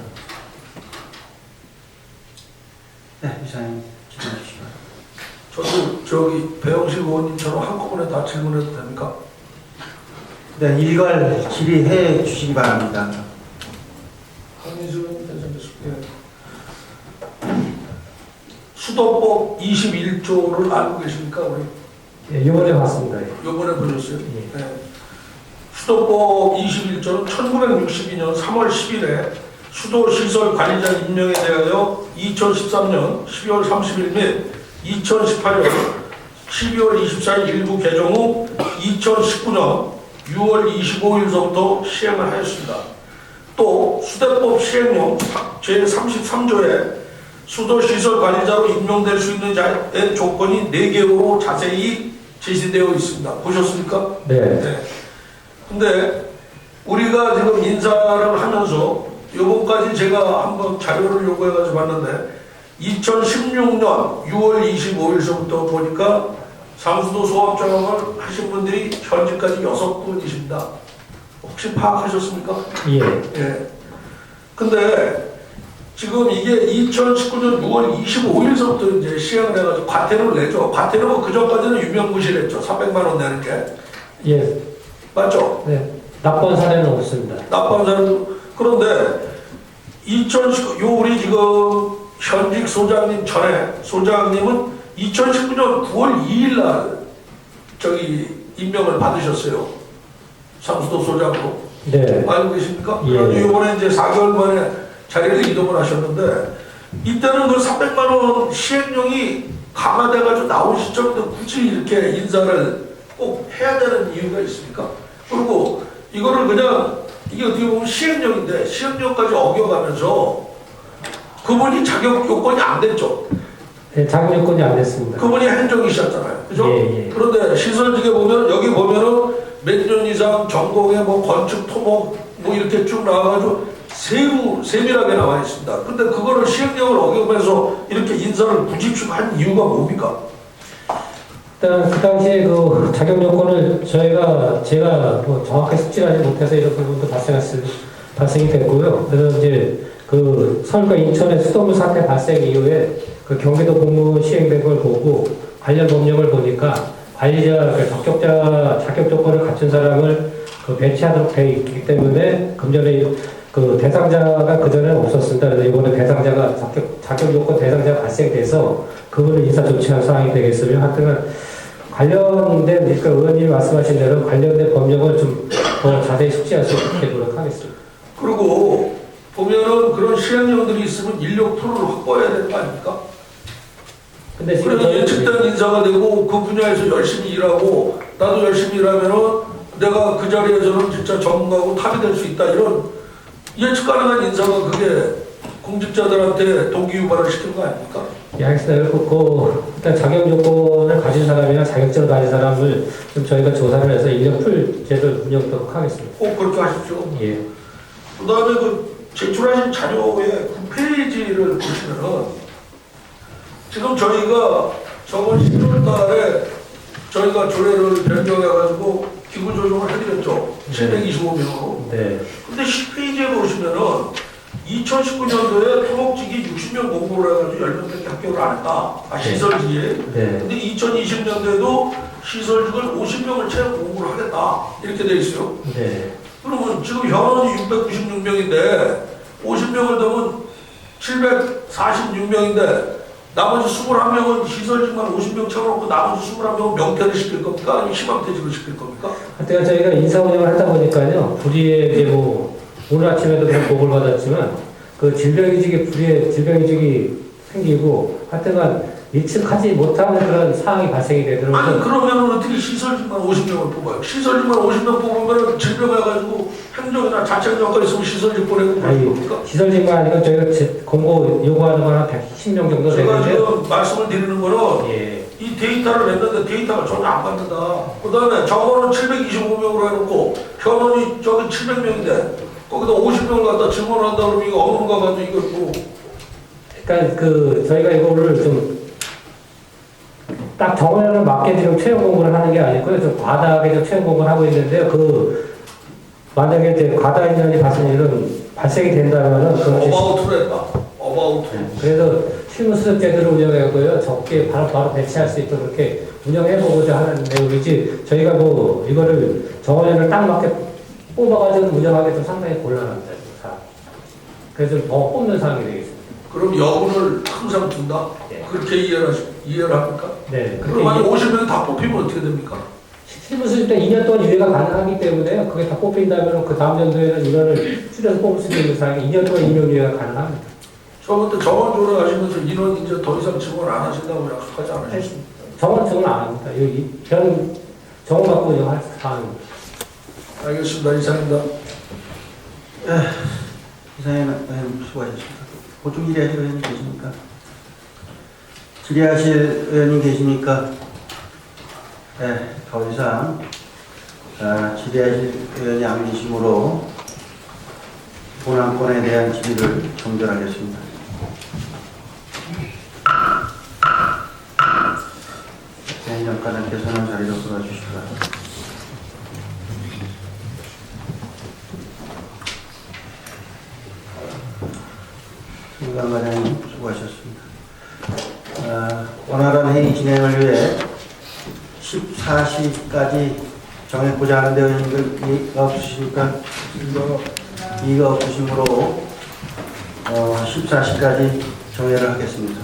네, 이사님 질의해 주시기 바랍니다. 저도 저기 배영식 의원님처럼 한꺼번에 다 질문해도 됩니까? 네, 일괄 질의해 주시기 바랍니다. 한민수 의원님 괜찮으실게요. 수도법 21조를 알고 계십니까? 우리 예, 이번에 봤습니다. 예. 요번에 보셨어요? 예. 네. 수도법 21조는 1962년 3월 10일에 수도시설 관리자 임명에 대하여 2013년 12월 30일 및 2018년 12월 24일 일부 개정 후 2019년 6월 25일서부터 시행을 하였습니다. 또 수대법 시행령 제33조에 수도시설 관리자로 임명될 수 있는 자의 조건이 4개로 자세히 제시되어 있습니다. 보셨습니까? 네. 근데 우리가 지금 인사를 하면서 요번까지 제가 한번 자료를 요구해가지고 봤는데 2016년 6월 25일서부터 보니까 상수도 소합장을 하신 분들이 현재까지 6분이십니다. 혹시 파악하셨습니까? 예. 예. 근데 지금 이게 2019년 6월 25일서부터 이제 시행을 해가지고 과태료를 내죠. 과태료가 그전까지는 유명무실했죠. 300만 원 내는 게. 예. 맞죠? 네. 나쁜 사례는 없습니다. 나쁜 사람. 그런데 2019, 우리 지금 현직 소장님 전에 소장님은 2019년 9월 2일 날 임명을 받으셨어요. 상수도 소장으로. 네. 알고 계십니까? 예. 그래서 이번에 이제 4개월 만에 자리를 이동을 하셨는데 이때는 그 300만 원 시행령이 강화돼가지고 나온 시점인데 굳이 이렇게 인사를 꼭 해야 되는 이유가 있습니까? 그리고 이거를 그냥 이게 어떻게 보면 시행령인데 시행령까지 어겨가면서 그분이 자격 요건이 안 됐죠. 네, 자격 요건이 안 됐습니다. 그분이 행정이셨잖아요. 그죠? 예, 예. 그런데 시설직에 보면 여기 보면은 몇 년 이상 전공에 뭐 건축 토목 뭐 이렇게 쭉 나와가지고 세밀하게 나와 있습니다. 근데 그거를 시행령을 어기면서 이렇게 인사를 부집축한 이유가 뭡니까? 일단 그 당시에 그 자격 요건을 제가 뭐 정확하게 숙지하지 못해서 이런 부분도 발생이 됐고요. 그래서 이제 그 서울과 인천의 수돗물 사태 발생 이후에 그 경기도 공무원 시행된 걸 보고 관련 법령을 보니까 관리자, 적격자 자격 조건을 갖춘 사람을 그 배치하도록 되어 있기 때문에 금전에 그 대상자가 그전에 없었습니다. 그래서 이번에 대상자가 자격 요건 대상자가 발생돼서 그분을 인사 조치한 사항이 되겠으며 하여튼 관련된 그러니까 의원님이 말씀하신 대로 관련된 법령을 좀 더 자세히 숙지할 수 있게 노력하겠습니다. 그리고 보면은 그런 시행령들이 있으면 인력 풀을 확보해야 되는 거 아닙니까? 근데 그래서 예측된 인사가 되고 그 분야에서 열심히 일하고 나도 열심히 일하면은 내가 그 자리에서는 진짜 전문가고 탑이 될 수 있다 이런 예측 가능한 인사가 그게 공직자들한테 동기 유발을 시킨 거 아닙니까? 예, 알겠습니다. 일단 자격 요건을 가진 사람이나 자격증을 가진 사람을 좀 저희가 조사를 해서 인력 풀 제도를 운영하도록 하겠습니다. 꼭 그렇게 하십시오. 예. 그 다음에 그 제출하신 자료의 9페이지를 보시면은 지금 저희가 저번 11월 달에 저희가 조례를 변경해가지고 기구 조정을 해드렸죠. 725명으로. 네. 근데 10페이지에 보시면은 2019년도에 토목직이 60명 공고를 해가지고 10명밖에 합격을 안 했다. 시설직이. 네. 근데 2020년도에도 시설직을 50명을 채용 공고를 하겠다. 이렇게 돼 있어요. 네. 그러면 지금 현원이 696명인데 50명을 더면 746명인데 나머지 21명은 시설직만 50명 채워놓고 나머지 21명은 명퇴를 시킬 겁니까? 아니면 희망퇴직을 시킬 겁니까? 하여튼 저희가 인사 운영을 하다 보니까요, 불의의 이제 뭐 오늘 아침에도 그런 보고를 받았지만 그 불의의 질병이직이 생기고 하여튼간 예측하지 못하는 그런 상황이 발생이 되더라고요. 아니 그러면 어떻게 시설직만 50명을 뽑아요? 시설직만 50명 뽑으면 질병해가지고 행정이나 자체적과 있으면 시설직 보내고 그럴 겁니까? 시설직만 아니고 저희가 공고 요구하는 건 한 110명 정도 제가 되는데 지금 말씀을 드리는 거는 예. 이 데이터를 냈는데 데이터가 전혀 안 받는다. 그 다음에 정원은 725명으로 해놓고 현원이 저기 700명인데 거기다 50명을 갖다 증원한다 그러면 이거 어느 가가지고 이거 뭐 그러니까 그 저희가 이거를 좀 딱 정원을 맞게 지금 채용 공고를 하는 게 아니고요. 좀 과다하게 좀 채용 공고를 하고 있는데요. 그 만약에 이제 과다 인원이 발생이 된다면은 그것이 어바우트로 했다. 어바우트. 그래서 실무수습 제도를 운영하고요. 적게 바로 배치할 수 있도록 그렇게 운영해보고자 하는 내용이지 저희가 뭐 이거를 정원을 딱 맞게 뽑아가지고 운영하기 좀 상당히 곤란합니다. 그래서 더 뽑는 상황이 되겠습니다. 그럼 여분을 항상 둔다? 네. 그렇게 이해를 합니까? 네. 그럼 만약 50명이 다 뽑히면 어떻게 됩니까? 실무수습 때 2년 동안 유예가 가능하기 때문에 그게 다 뽑힌다면 그 다음 연도에는 인원을 줄여서 뽑을 수 있는 상황이 2년 동안 인원 유예가 가능합니다. 저번에 정원 조례하시면서 인원 이제 더 이상 증원 안 하신다고 약속하지 않으셨습니까? 정원 증언 안 합니다. 여기 정원 갖고 운영할 사항입니다. 알겠습니다. 이상입니다. 이상현 의원님 수고하셨습니다. 보충 질의하실 의원님 계십니까? 질의하실 의원님 계십니까? 네, 더 이상 질의하실 의원이 안 계시므로 본안건에 대한 질의를 종결하겠습니다. 대행정과장께서는 자리로 돌아주시기 바랍니다. 김관 과장님 수고하셨습니다. 원활한 회의 진행을 위해 14시까지 정해보자 하는데 의원님들 이의가 없으십니까? 이의가 없으시므로 14시까지 정회를 하겠습니다.